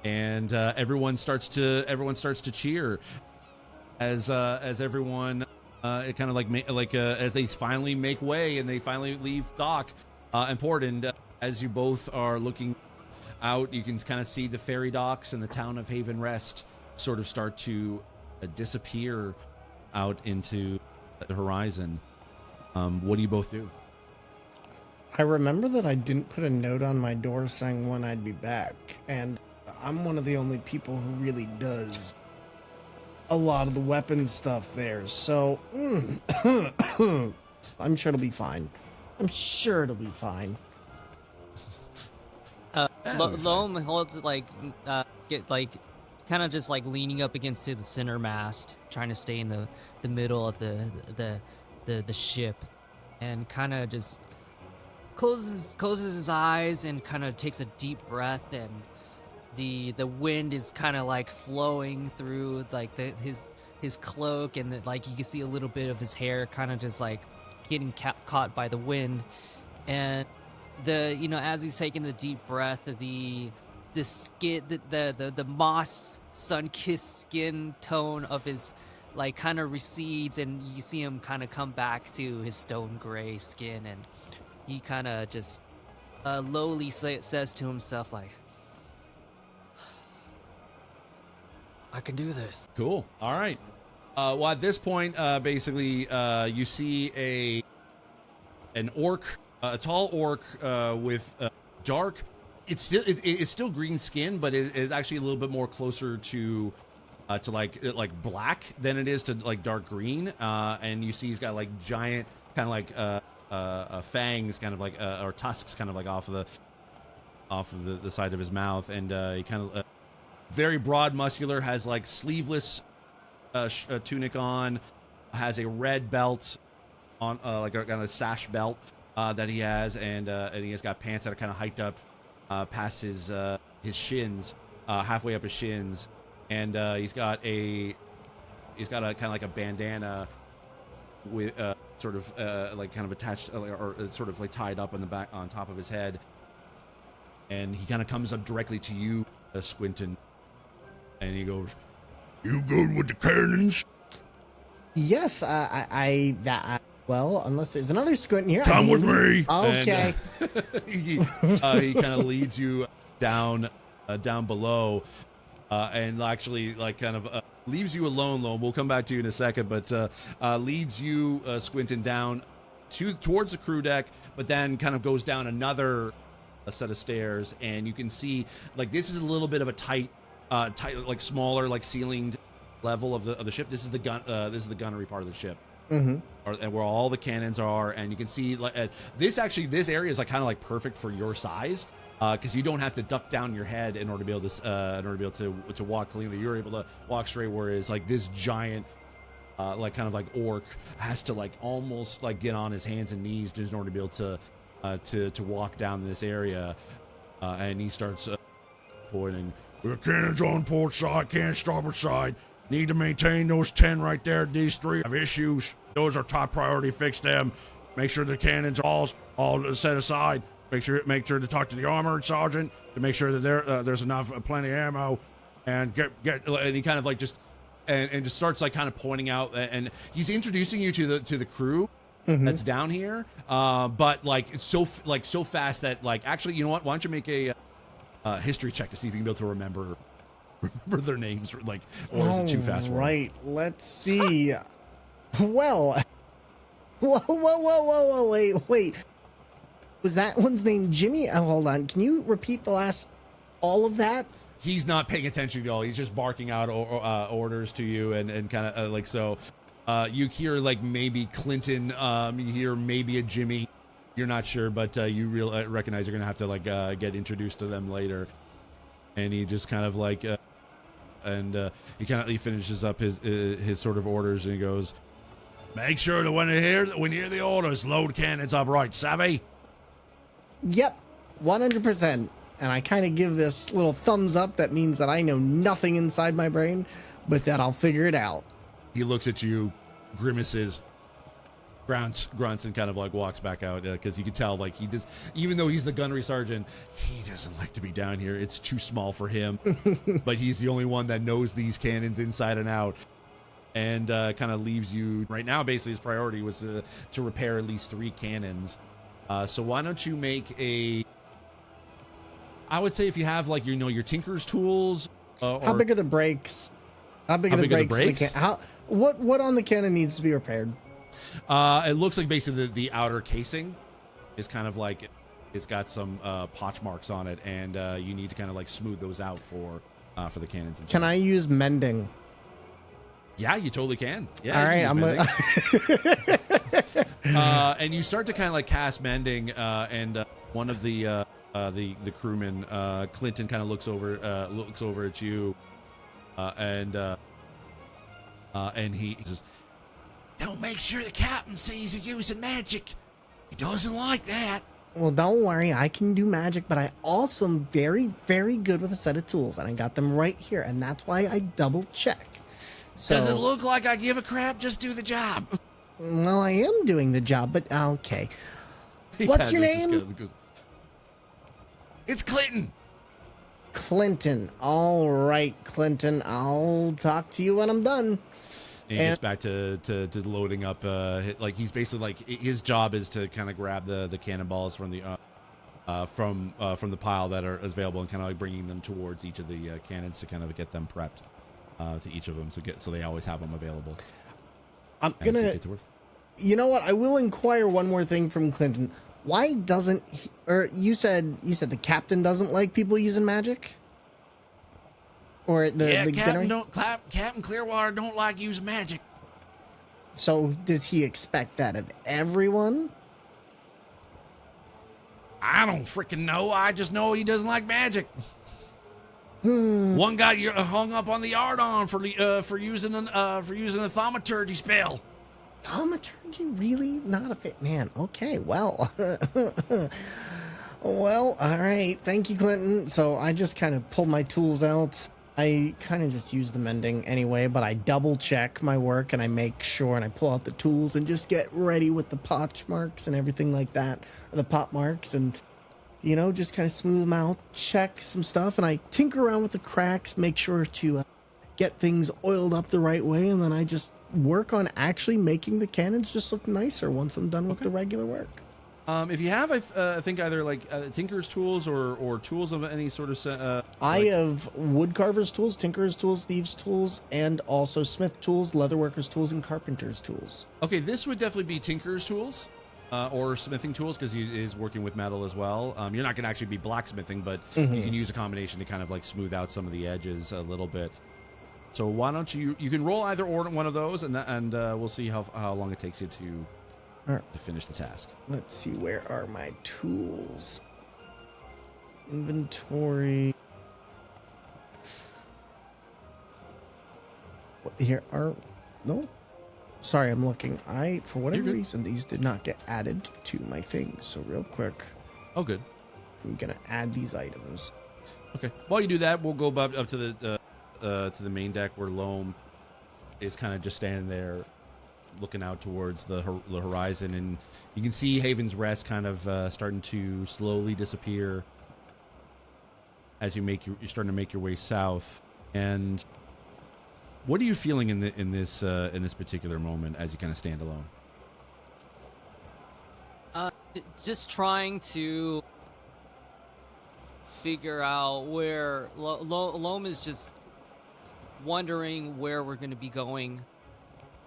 and everyone starts to cheer as everyone it kind of like as they finally make way and they finally leave dock and port, and as you both are looking out, you can kind of see the ferry docks and the town of Haven Rest sort of start to disappear out into the horizon. What do you both do? I remember that I didn't put a note on my door saying when I'd be back, and I'm one of the only people who really does a lot of the weapon stuff there, so I'm sure it'll be fine. Loam holds it like kind of just like leaning up against the center mast, trying to stay in the middle of the ship, and kind of just closes his eyes and kind of takes a deep breath, and the wind is kind of like flowing through like his cloak, and like you can see a little bit of his hair kind of just like getting caught by the wind, and as he's taking the deep breath, the skin, the moss sun-kissed skin tone of his like kind of recedes, and you see him kind of come back to his stone gray skin, and he kind of just lowly says to himself like, I can do this. Cool. All right. Well, at this point, basically, you see an orc, a tall orc with dark. It's still green skin, but it is actually a little bit more closer to like black than it is to like dark green. And you see he's got like giant kind of like fangs, kind of like or tusks, kind of like off of the side of his mouth, and he kind of very broad, muscular, has like sleeveless tunic on, has a red belt on, like a kind of sash belt that he has, and he has got pants that are kind of hiked up past his shins, halfway up his shins, and he's got a kind of like a bandana with sort of like kind of attached or sort of like tied up on the back on top of his head, and he kind of comes up directly to you, Squintin, and he goes, "You good with the cannons?" Yes, well, unless there's another Squintin here. Come with me. Okay. And, he kind of leads you down below, and actually like kind of leaves you alone. We'll come back to you in a second, but leads you Squintin down towards the crew deck, but then kind of goes down another set of stairs, and you can see like this is a little bit of a tight like smaller like ceilinged level of the ship. This is the gunnery part of the ship. And where all the cannons are, and you can see this area is like kind of like perfect for your size, because you don't have to duck down your head in order to be able to walk cleanly. You're able to walk straight, whereas like this giant like kind of like orc has to like almost like get on his hands and knees just in order to be able to walk down this area, and he starts pointing. The cannons on port side, cannons starboard side. Need to maintain those 10 right there. These 3 have issues. Those are top priority. Fix them. Make sure the cannons all set aside. Make sure to talk to the armored sergeant to make sure that there's enough, plenty of ammo, and get. And he kind of like just starts like kind of pointing out, and he's introducing you to the crew that's down here. But like it's so fast that like actually, you know what? Why don't you make a history check to see if you can be able to remember their names, like, or is it too fast for right, let's see. Well, whoa, wait. Was that one's name Jimmy? Oh, hold on. Can you repeat all of that? He's not paying attention at all. He's just barking out orders to you, and kind of like so. You hear like maybe Clinton. You hear maybe a Jimmy. You're not sure, but you recognize you're gonna have to like get introduced to them later. And he just kind of like, he finishes up his sort of orders, and he goes, "Make sure that when you hear the orders, load cannons up right, savvy?" Yep, 100%. And I kind of give this little thumbs up that means that I know nothing inside my brain, but that I'll figure it out. He looks at you, grimaces, grunts, and kind of like walks back out because you can tell like he just, even though he's the gunnery sergeant, he doesn't like to be down here. It's too small for him, but he's the only one that knows these cannons inside and out. And kind of leaves you right now. Basically, his priority was to repair at least 3 cannons. So why don't you make a? I would say if you have like your tinker's tools. How big are the brakes? How big are the brakes? What on the cannon needs to be repaired? It looks like basically the outer casing is kind of like it's got some potch marks on it, and you need to kind of like smooth those out for the cannons. Can I use mending? Yeah, you totally can. Yeah. All right, and you start to kind of like cast mending, and one of the crewmen, Clinton, kind of looks over at you, and he just, "Don't make sure the captain sees you using magic. He doesn't like that." Well, don't worry, I can do magic, but I also am very, very good with a set of tools, and I got them right here, and that's why I double check. So, does it look like I give a crap? Just do the job. Well, I am doing the job, but okay. What's your name? It's Clinton. Clinton. All right, Clinton. I'll talk to you when I'm done. And he gets back to loading up. Like he's basically like his job is to kind of grab the cannonballs from the pile that are available and kind of like bringing them towards each of the cannons to kind of get them prepped to each of them so they always have them available. I'm gonna. You know what? I will inquire one more thing from Clinton. Why doesn't he, or you said the captain doesn't like people using magic? Or the Captain Clearwater don't like using magic. So does he expect that of everyone? I don't freaking know. I just know he doesn't like magic. One got hung up on the yard-arm for using a thaumaturgy spell. Thaumaturgy? Really? Not a fit man. Okay, well. Well, all right. Thank you, Clinton. So I just kind of pulled my tools out. I kind of just use the mending anyway, but I double check my work and I make sure, and I pull out the tools and just get ready with the potch marks and everything like that, or the pot marks, and just kind of smooth them out, check some stuff, and I tinker around with the cracks, make sure to get things oiled up the right way, and then I just work on actually making the cannons just look nicer once I'm done with the regular work. If you have, I think either like tinker's tools or tools of any sort of I have woodcarver's tools, tinker's tools, thieves' tools, and also smith tools, leatherworker's tools, and carpenter's tools. Okay, this would definitely be tinker's tools or smithing tools because he is working with metal as well. You're not going to actually be blacksmithing, but you can use a combination to kind of like smooth out some of the edges a little bit. So why don't you can roll either or one of those, and we'll see how long it takes you to finish the task. Let's see, where are my tools? Inventory. Here are no. Sorry, I'm looking. For whatever reason, these did not get added to my thing. So real quick. Oh, good. I'm gonna add these items. Okay. While you do that, we'll go up to the main deck where Loam is kind of just standing there, looking out towards the horizon, and you can see Haven's Rest kind of starting to slowly disappear as you're starting to make your way south. And what are you feeling in this particular moment as you kind of stand alone? Just trying to figure out where Loam is just wondering where we're going to be going.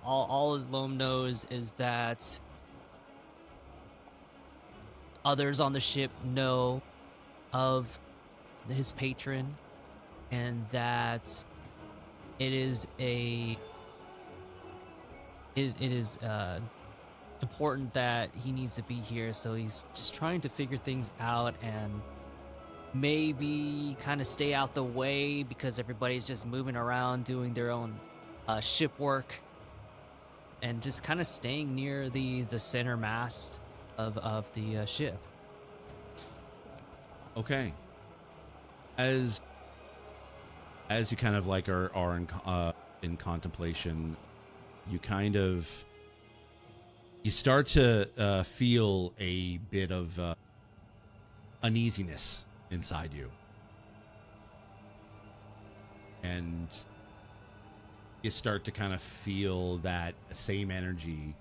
All Loam knows is that others on the ship know of his patron, and that it is important that he needs to be here, so he's just trying to figure things out and maybe kind of stay out the way because everybody's just moving around doing their own ship work, and just kind of staying near the center mast of the ship. Okay. As you kind of like are in contemplation, you kind of you start to feel a bit of uneasiness inside you, and you start to kind of feel that same energy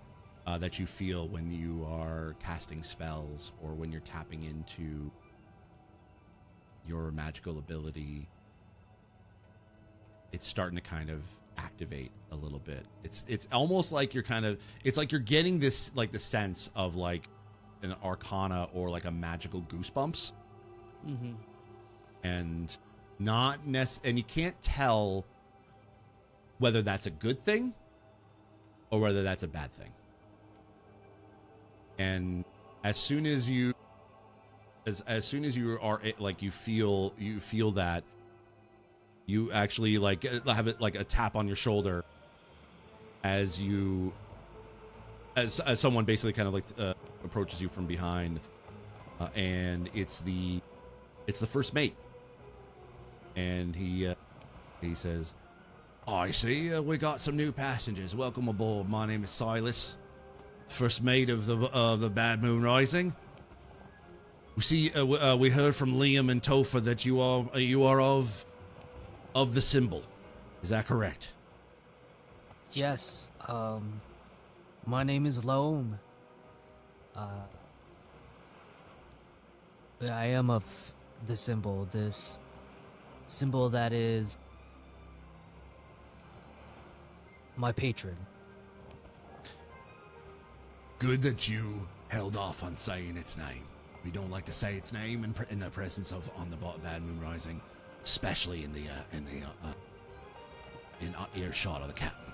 that you feel when you are casting spells or when you're tapping into your magical ability. It's starting to kind of activate a little bit. It's almost like you're kind of, it's like you're getting this, like the sense of like an arcana or like a magical goosebumps. Mm-hmm. And and you can't tell whether that's a good thing or whether that's a bad thing. And as soon as you are like, you feel that, you actually like have it like a tap on your shoulder as someone basically kind of like approaches you from behind, and it's the first mate, and he says, "I see we got some new passengers. Welcome aboard. My name is Silas, first mate of the Bad Moon Rising. We see we heard from Liam and Topher that you are of the symbol. Is that correct?" Yes. My name is Loam. I am of the symbol. This symbol that is my patron. Good that you held off on saying its name. We don't like to say its name in the presence of on the Bad Moon Rising, especially in earshot of the captain.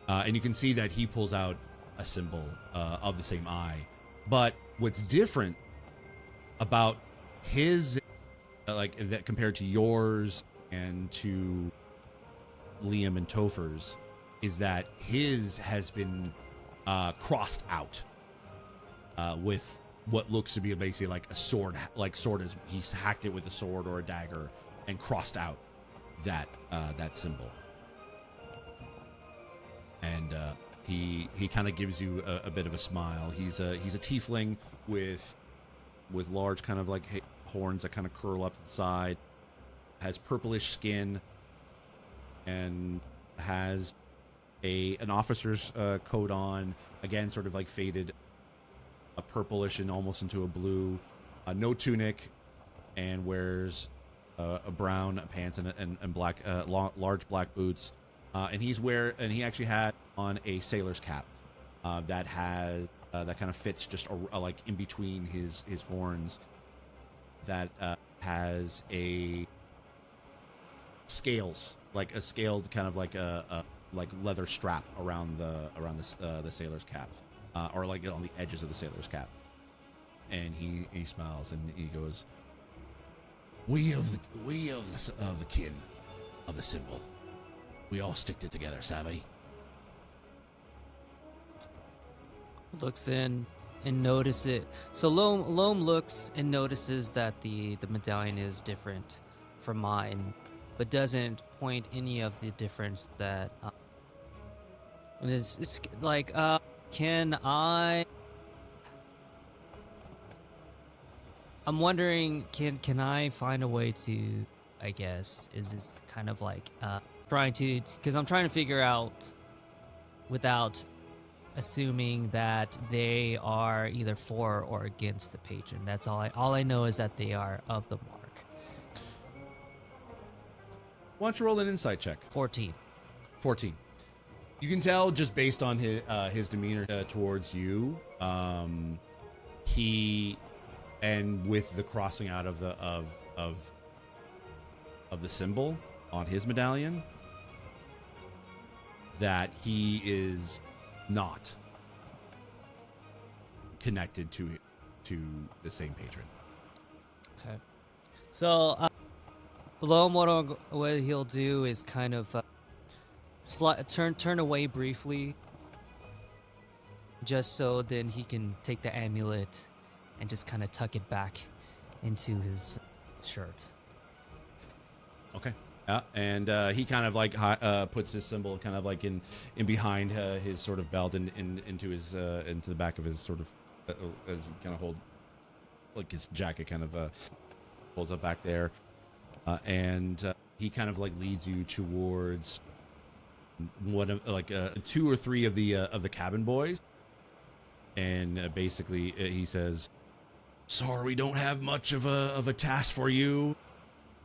And you can see that he pulls out a symbol of the same eye. But what's different about his, like that compared to yours and to Liam and Topher's, is that his has been crossed out with what looks to be basically like a sword, as he's hacked it with a sword or a dagger and crossed out that symbol. And he kind of gives you a bit of a smile. He's a tiefling with large kind of like horns that kind of curl up to the side, has purplish skin, and has an officer's coat on, again sort of like faded, a purplish and almost into a blue, no tunic, and wears a brown pants and black large black boots, and he actually had on a sailor's cap that kind of fits just like in between his horns, that has a scales, like a scaled kind of like a like leather strap around the sailor's cap, or like on the edges of the sailor's cap. And he smiles and he goes, we of the kin of the symbol, we all stick it together, savvy?" Looks in and notice it. So Loam looks and notices that the medallion is different from mine, but doesn't point any of the difference that it's like, can I'm wondering, can I find a way to, I guess, is this kind of like because I'm trying to figure out, without assuming that they are either for or against the patron. That's all I know is that they are of the mark. Why don't you roll an insight check? 14. 14. You can tell just based on his demeanor towards you, he, and with the crossing out of the symbol on his medallion, that he is not connected to the same patron. Okay. So, Loam, what he'll do is kind of turn away briefly, just so then he can take the amulet and just kind of tuck it back into his shirt. Okay. Yeah, and he kind of like puts his symbol kind of like in behind his sort of belt and into his into the back of his sort of as he kind of hold like his jacket kind of holds up back there, and he kind of like leads you towards one of like 2 or 3 of the cabin boys, and basically he says, "Sorry, we don't have much of a task for you,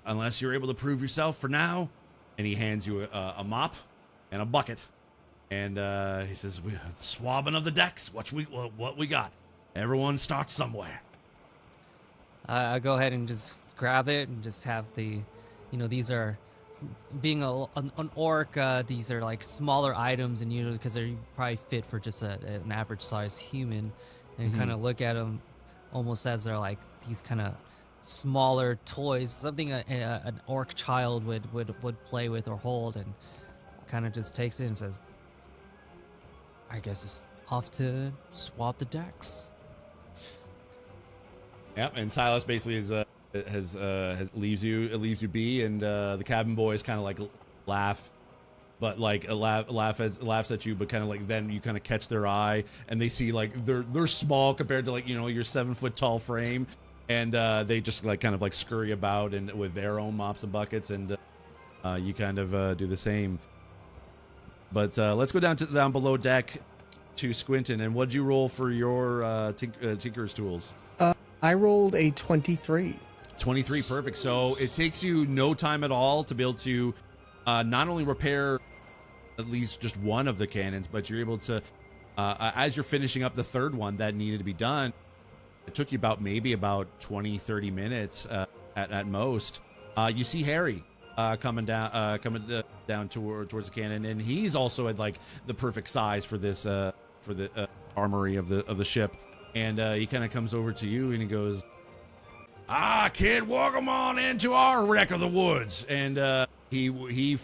unless you're able to prove yourself for now." And he hands you a mop and a bucket, and he says, "Swabbing of the decks. What we got? Everyone starts somewhere." I go ahead and just grab it and just have the, these are, being an orc, these are like smaller items, and because they probably fit for just an average sized human, and kind of look at them almost as they're like these kind of smaller toys, something an orc child would play with or hold, and kind of just takes it and says, "I guess it's off to swab the decks." Yep, and Silas basically has leaves you be, and the cabin boys kind of like laugh, but like laughs at you, but kind of like then you kind of catch their eye, and they see like they're small compared to like your 7 foot tall frame, and they just like kind of like scurry about and with their own mops and buckets, and you kind of do the same. But let's go down below deck to Squintin. And what'd you roll for your Tinker's tools? I rolled a 23. 23, perfect. So it takes you no time at all to be able to not only repair at least just one of the cannons, but you're able to, as you're finishing up the third one that needed to be done, it took you maybe about 20, 30 minutes at most. You see Harry coming down towards the cannon, and he's also at like the perfect size for this for the armory of the ship. And he kind of comes over to you and he goes, "Ah, kid, welcome on into our neck of the woods." And he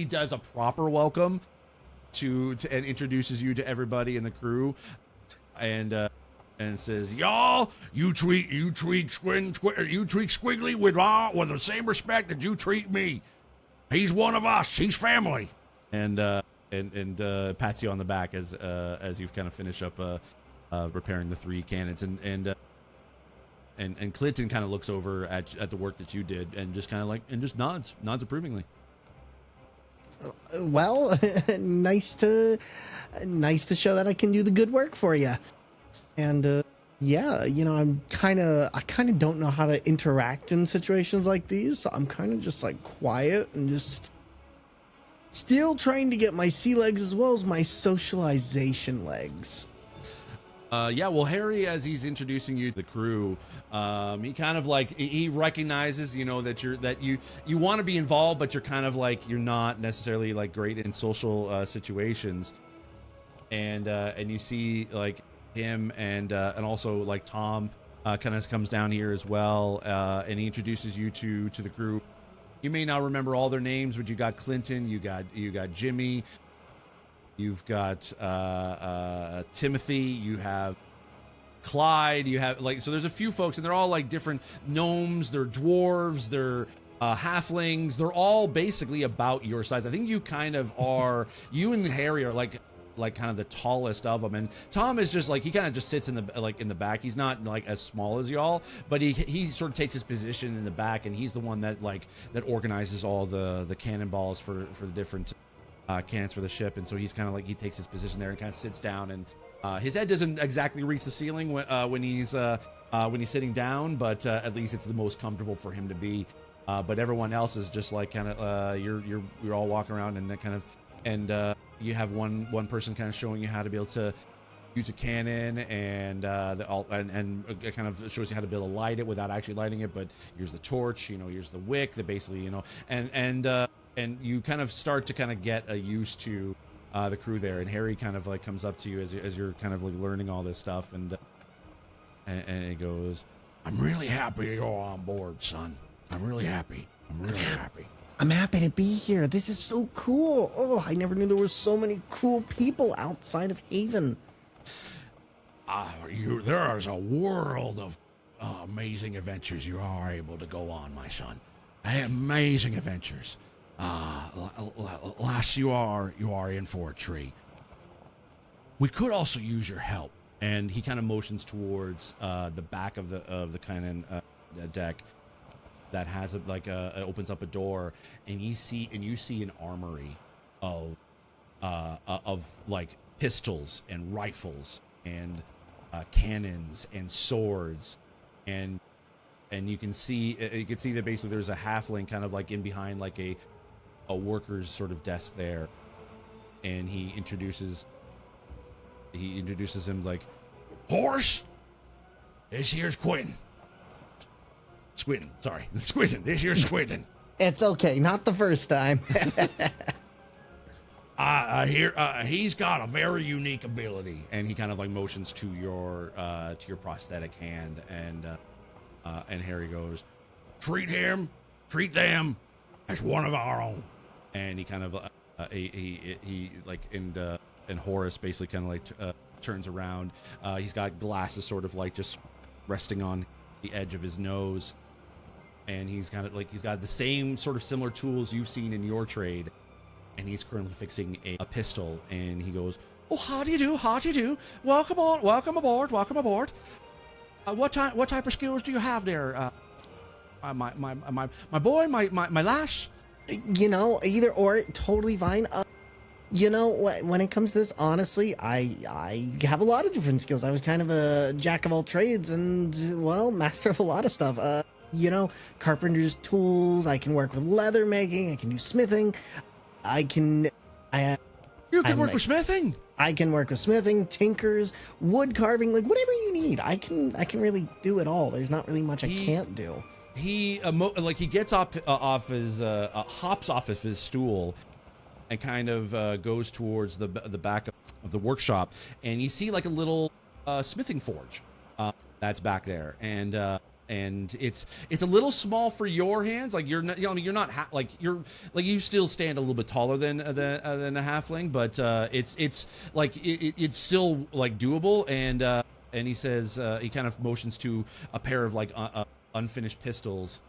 does a proper welcome to and introduces you to everybody in the crew, and says, "Y'all, you treat Squiggly with the same respect that you treat me. He's one of us. He's family." And pats you on the back as you've kind of finished up repairing the 3 cannons, and Clinton kind of looks over at the work that you did and just kind of like just nods approvingly. Well, nice to show that I can do the good work for you. And yeah, I kind of don't know how to interact in situations like these, so I'm kind of just like quiet and just still trying to get my sea legs as well as my socialization legs. Yeah, well, Harry, as he's introducing you to the crew, he kind of like he recognizes, that you want to be involved, but you're kind of like you're not necessarily like great in social situations, and you see like him and also like Tom kind of comes down here as well, and he introduces you to the crew. You may not remember all their names, but you got Clinton, you got Jimmy. You've got Timothy, you have Clyde, you have so there's a few folks, and they're all like different gnomes, they're dwarves, they're halflings, they're all basically about your size. I think you kind of are, you and Harry are like kind of the tallest of them, and Tom is just like, he kind of just sits in the back. He's not like as small as y'all, but he sort of takes his position in the back, and he's the one that organizes all the cannonballs for the different cannons for the ship. And so he's kind of like, he takes his position there and kind of sits down, and his head doesn't exactly reach the ceiling when he's sitting down, but at least it's the most comfortable for him to be. But everyone else is just like kind of you're all walking around and that kind of, and you have one person kind of showing you how to be able to use a cannon, and it kind of shows you how to be able to light it without actually lighting it. But here's the torch, here's the wick that basically, and you kind of start to kind of get used to the crew there. And Harry kind of like comes up to you as you're kind of like learning all this stuff, and and he goes, "I'm really happy you're on board, son. I'm really happy. I'm really happy." I'm happy to be here. This is so cool. Oh, I never knew there were so many cool people outside of Haven. There is a world of amazing adventures you are able to go on, my son. Amazing adventures. Lass, you are in for a treat. We could also use your help. And he kind of motions towards the back of the kind of deck that has opens up a door, and you see an armory of like pistols and rifles and cannons and swords, and you can see that basically there's a halfling kind of like in behind like a worker's sort of desk there, and he introduces him like, "Horse, this here's Quentin. Squintin, sorry. Squintin, this here's Squintin. It's okay, not the first time. He's got a very unique ability." And he kind of like motions to your prosthetic hand, and Harry goes, "Treat them as one of our own." And he kind of he like and Horace basically kind of like turns around. He's got glasses sort of like just resting on the edge of his nose, and he's got the same sort of similar tools you've seen in your trade, and he's currently fixing a pistol. And he goes, "Oh, how do you do? Welcome aboard. What type of skills do you have there, my boy, my lass?" You know, either or, totally fine. You know, when it comes to this, honestly, I have a lot of different skills. I was kind of a jack of all trades and, well, master of a lot of stuff. You know, carpenter's tools. I can work with leather making. I can do smithing. You can work with smithing. I can work with smithing, tinkers, wood carving, like whatever you need. I can really do it all. There's not really much I can't do. He he gets hops off of his stool, and kind of goes towards the back of the workshop, and you see like a little smithing forge that's back there, and it's a little small for your hands. Like you're not you still stand a little bit taller than a halfling, but it's still like doable. And he says he kind of motions to a pair of like unfinished pistols,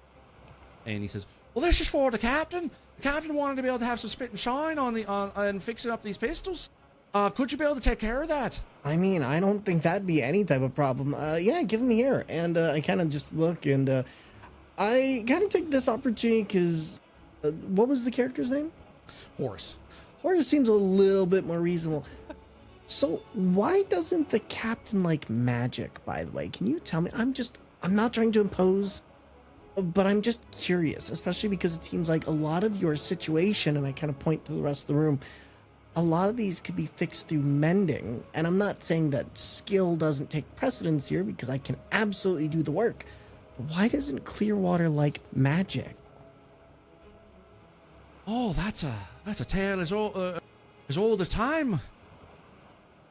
and he says, "Well, this is for the captain. The captain wanted to be able to have some spit and shine on fixing up these pistols. Could you be able to take care of that?" I mean, I don't think that'd be any type of problem. Yeah, give them here. And I kind of just look, and I kind of take this opportunity because what was the character's name? Horace. Horace seems a little bit more reasonable. So why doesn't the captain like magic, by the way? Can you tell me? I'm not trying to impose, but I'm just curious, especially because it seems like a lot of your situation, and I kind of point to the rest of the room, a lot of these could be fixed through mending. And I'm not saying that skill doesn't take precedence here, because I can absolutely do the work. But why doesn't Clearwater like magic? Oh, that's a tale as old as time.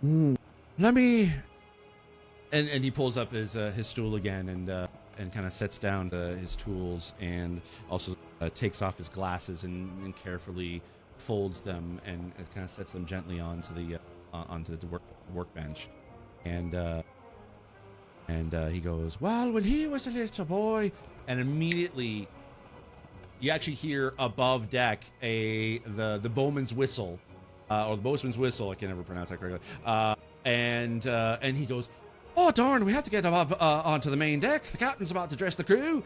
Let me. And he pulls up his stool again, and kind of sets down his tools, and also takes off his glasses and carefully folds them and kind of sets them gently onto the workbench, and he goes, "Well, when he was a little boy," and immediately you actually hear above deck the bowman's whistle, or the boatswain's whistle. I can never pronounce that correctly. And he goes, "Oh darn, we have to get up onto the main deck. The captain's about to dress the crew."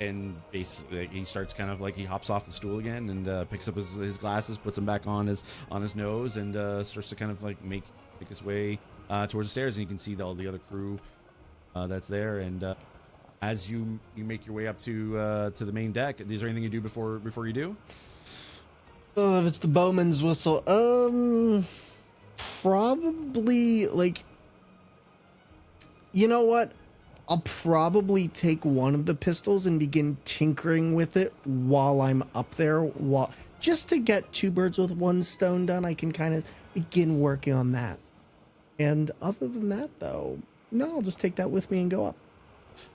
And basically he starts kind of like, he hops off the stool again and picks up his glasses, puts them back on his nose, and starts to kind of like make his way towards the stairs. And you can see all the other crew that's there. And as you make your way up to the main deck, is there anything you do before you do? If it's the bowman's whistle, probably like, you know what? I'll probably take one of the pistols and begin tinkering with it while I'm up there, just to get two birds with one stone done. I can kind of begin working on that. And other than that, though, No, I'll just take that with me and go up.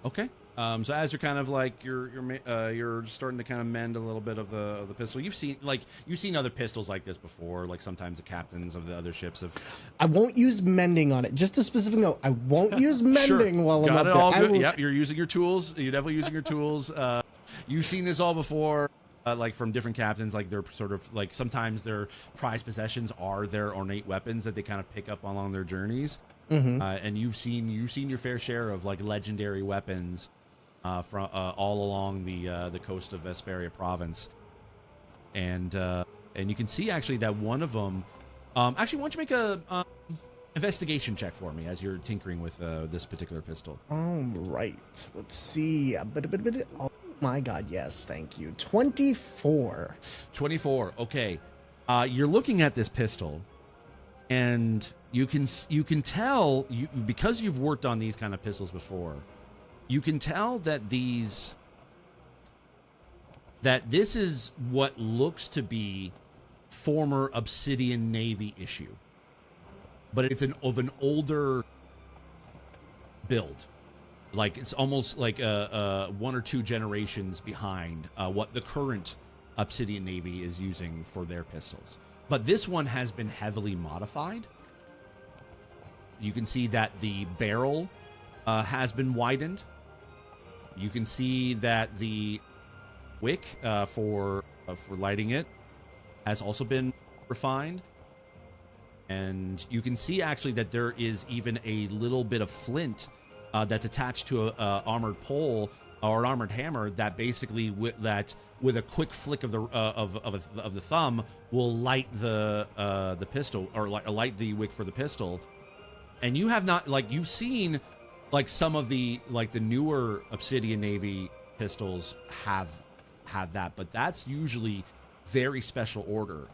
Okay. So as you're kind of like you're starting to kind of mend a little bit of the pistol. You've seen other pistols like this before. Like sometimes the captains of the other ships have. I won't use mending on it. Just a specific note. I won't use mending Sure. while I'm Got up it there. all good. Will... Yep, you're using your tools. You're definitely using your tools. You've seen this all before. Like from different captains, like they're sort of like sometimes their prized possessions are their ornate weapons that they kind of pick up along their journeys. Mm-hmm. And you've seen your fair share of like legendary weapons from all along the coast of Vesperia province, and you can see actually that one of them. Actually, why don't you make a investigation check for me as you're tinkering with this particular pistol? All right. Let's see. Oh my God. Yes. Thank you. 24. 24. Okay. You're looking at this pistol, and you can tell because you've worked on these kind of pistols before. You can tell that this is what looks to be former Obsidian Navy issue, but it's of an older build. Like it's almost like one or two generations behind what the current Obsidian Navy is using for their pistols. But this one has been heavily modified. You can see that the barrel has been widened. You can see that the wick for lighting it has also been refined. And you can see actually that there is even a little bit of flint that's attached to a armored pole or an armored hammer that basically with a quick flick of the thumb will light the pistol or light the wick for the pistol. And you have not you've seen like some of the newer Obsidian Navy pistols have that, but that's usually very special order.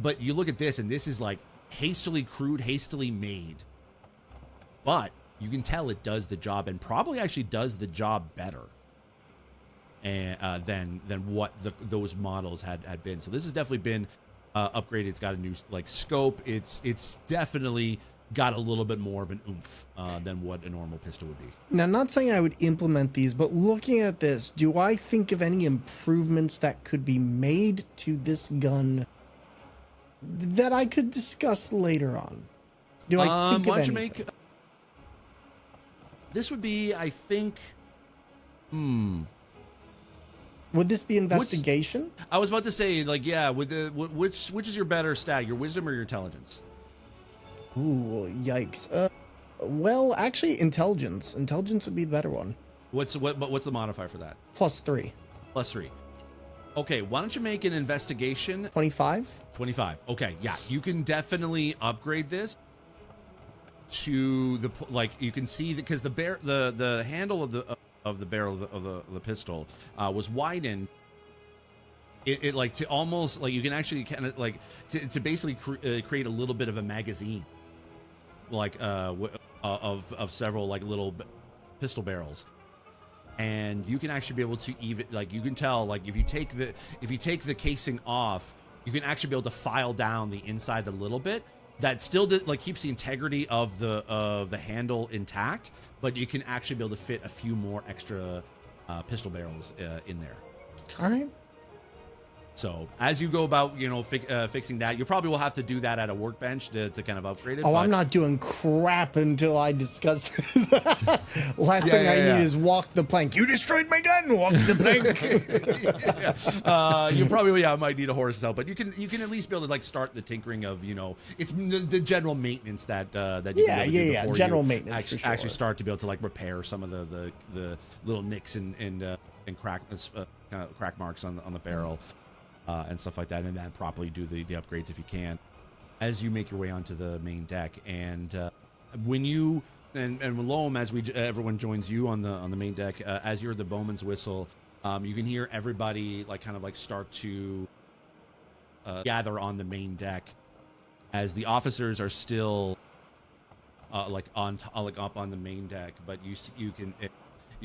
But you look at this, and this is like hastily crewed, hastily made, but you can tell it does the job, and probably actually does the job better than what those models had been. So this has definitely been upgraded. It's got a new scope. It's definitely got a little bit more of an oomph than what a normal pistol would be. Now, not saying I would implement these, but looking at this, do I think of any improvements that could be made to this gun that I could discuss later on? Do I think of why don't you anything? make... This would be, I think... Would this be investigation? I was about to say, which is your better stat, your wisdom or your intelligence? Ooh, yikes. Well, actually, intelligence. Intelligence would be the better one. What's the modifier for that? +3. +3. Okay, why don't you make an investigation? 25? 25. Okay, yeah, you can definitely upgrade this to the you can see that because the handle of the barrel of the pistol was widened. It to almost you can actually kind of to basically create a little bit of a magazine of several little pistol barrels, and you can actually be able to even you can tell if you take the casing off, you can actually be able to file down the inside a little bit. That still keeps the integrity of the handle intact, but you can actually be able to fit a few more extra pistol barrels in there. All right. So as you go about, fixing that, you probably will have to do that at a workbench to kind of upgrade it. Oh, I'm not doing crap until I discuss this. Last thing I need is walk the plank. You destroyed my gun. Walk the plank. You probably might need a horse's help, but you can at least be able to start the tinkering of it's the general maintenance that you can do before general you maintenance for sure. actually start to be able to repair some of the little nicks and crack kind of crack marks on the barrel. And stuff like that, and then properly do the upgrades if you can, as you make your way onto the main deck. And when you and when Loam, as everyone joins you on the main deck, as you're at the bowman's whistle, you can hear everybody start to gather on the main deck, as the officers are still up on the main deck, but you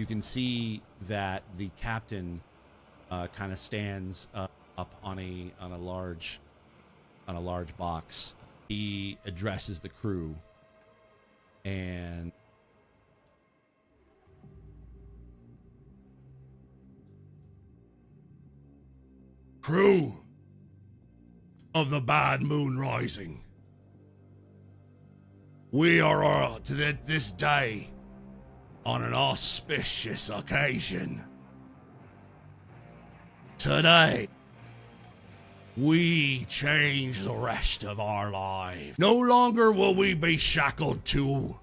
can see that the captain kind of stands up on a large box. He addresses the crew, and Crew of the Bad Moon Rising, we are this day on an auspicious occasion. Today, we change the rest of our lives. No longer will we be shackled to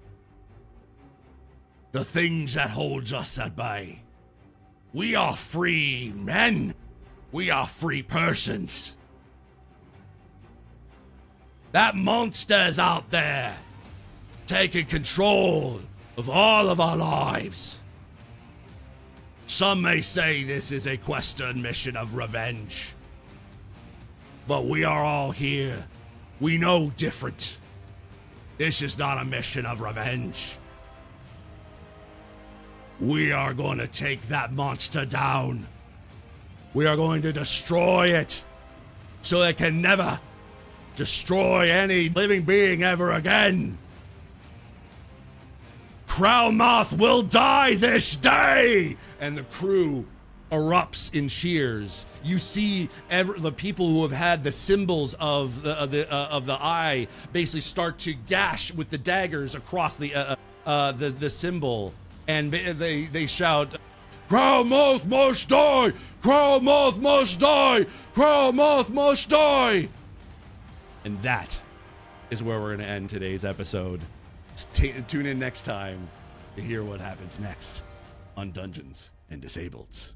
the things that holds us at bay. We are free men. We are free persons. That monster's out there, taking control of all of our lives. Some may say this is a quest and mission of revenge. But we are all here. We know different. This is not a mission of revenge. We are going to take that monster down. We are going to destroy it so it can never destroy any living being ever again. Kralmoth will die this day! And the crew erupts in cheers. You see the people who have had the symbols of the eye basically start to gash with the daggers across the symbol, and they shout, "Kralmoth must die! Kralmoth must die! Kralmoth must die!" And that is where we're going to end today's episode. Tune in next time to hear what happens next on Dungeons and Disableds.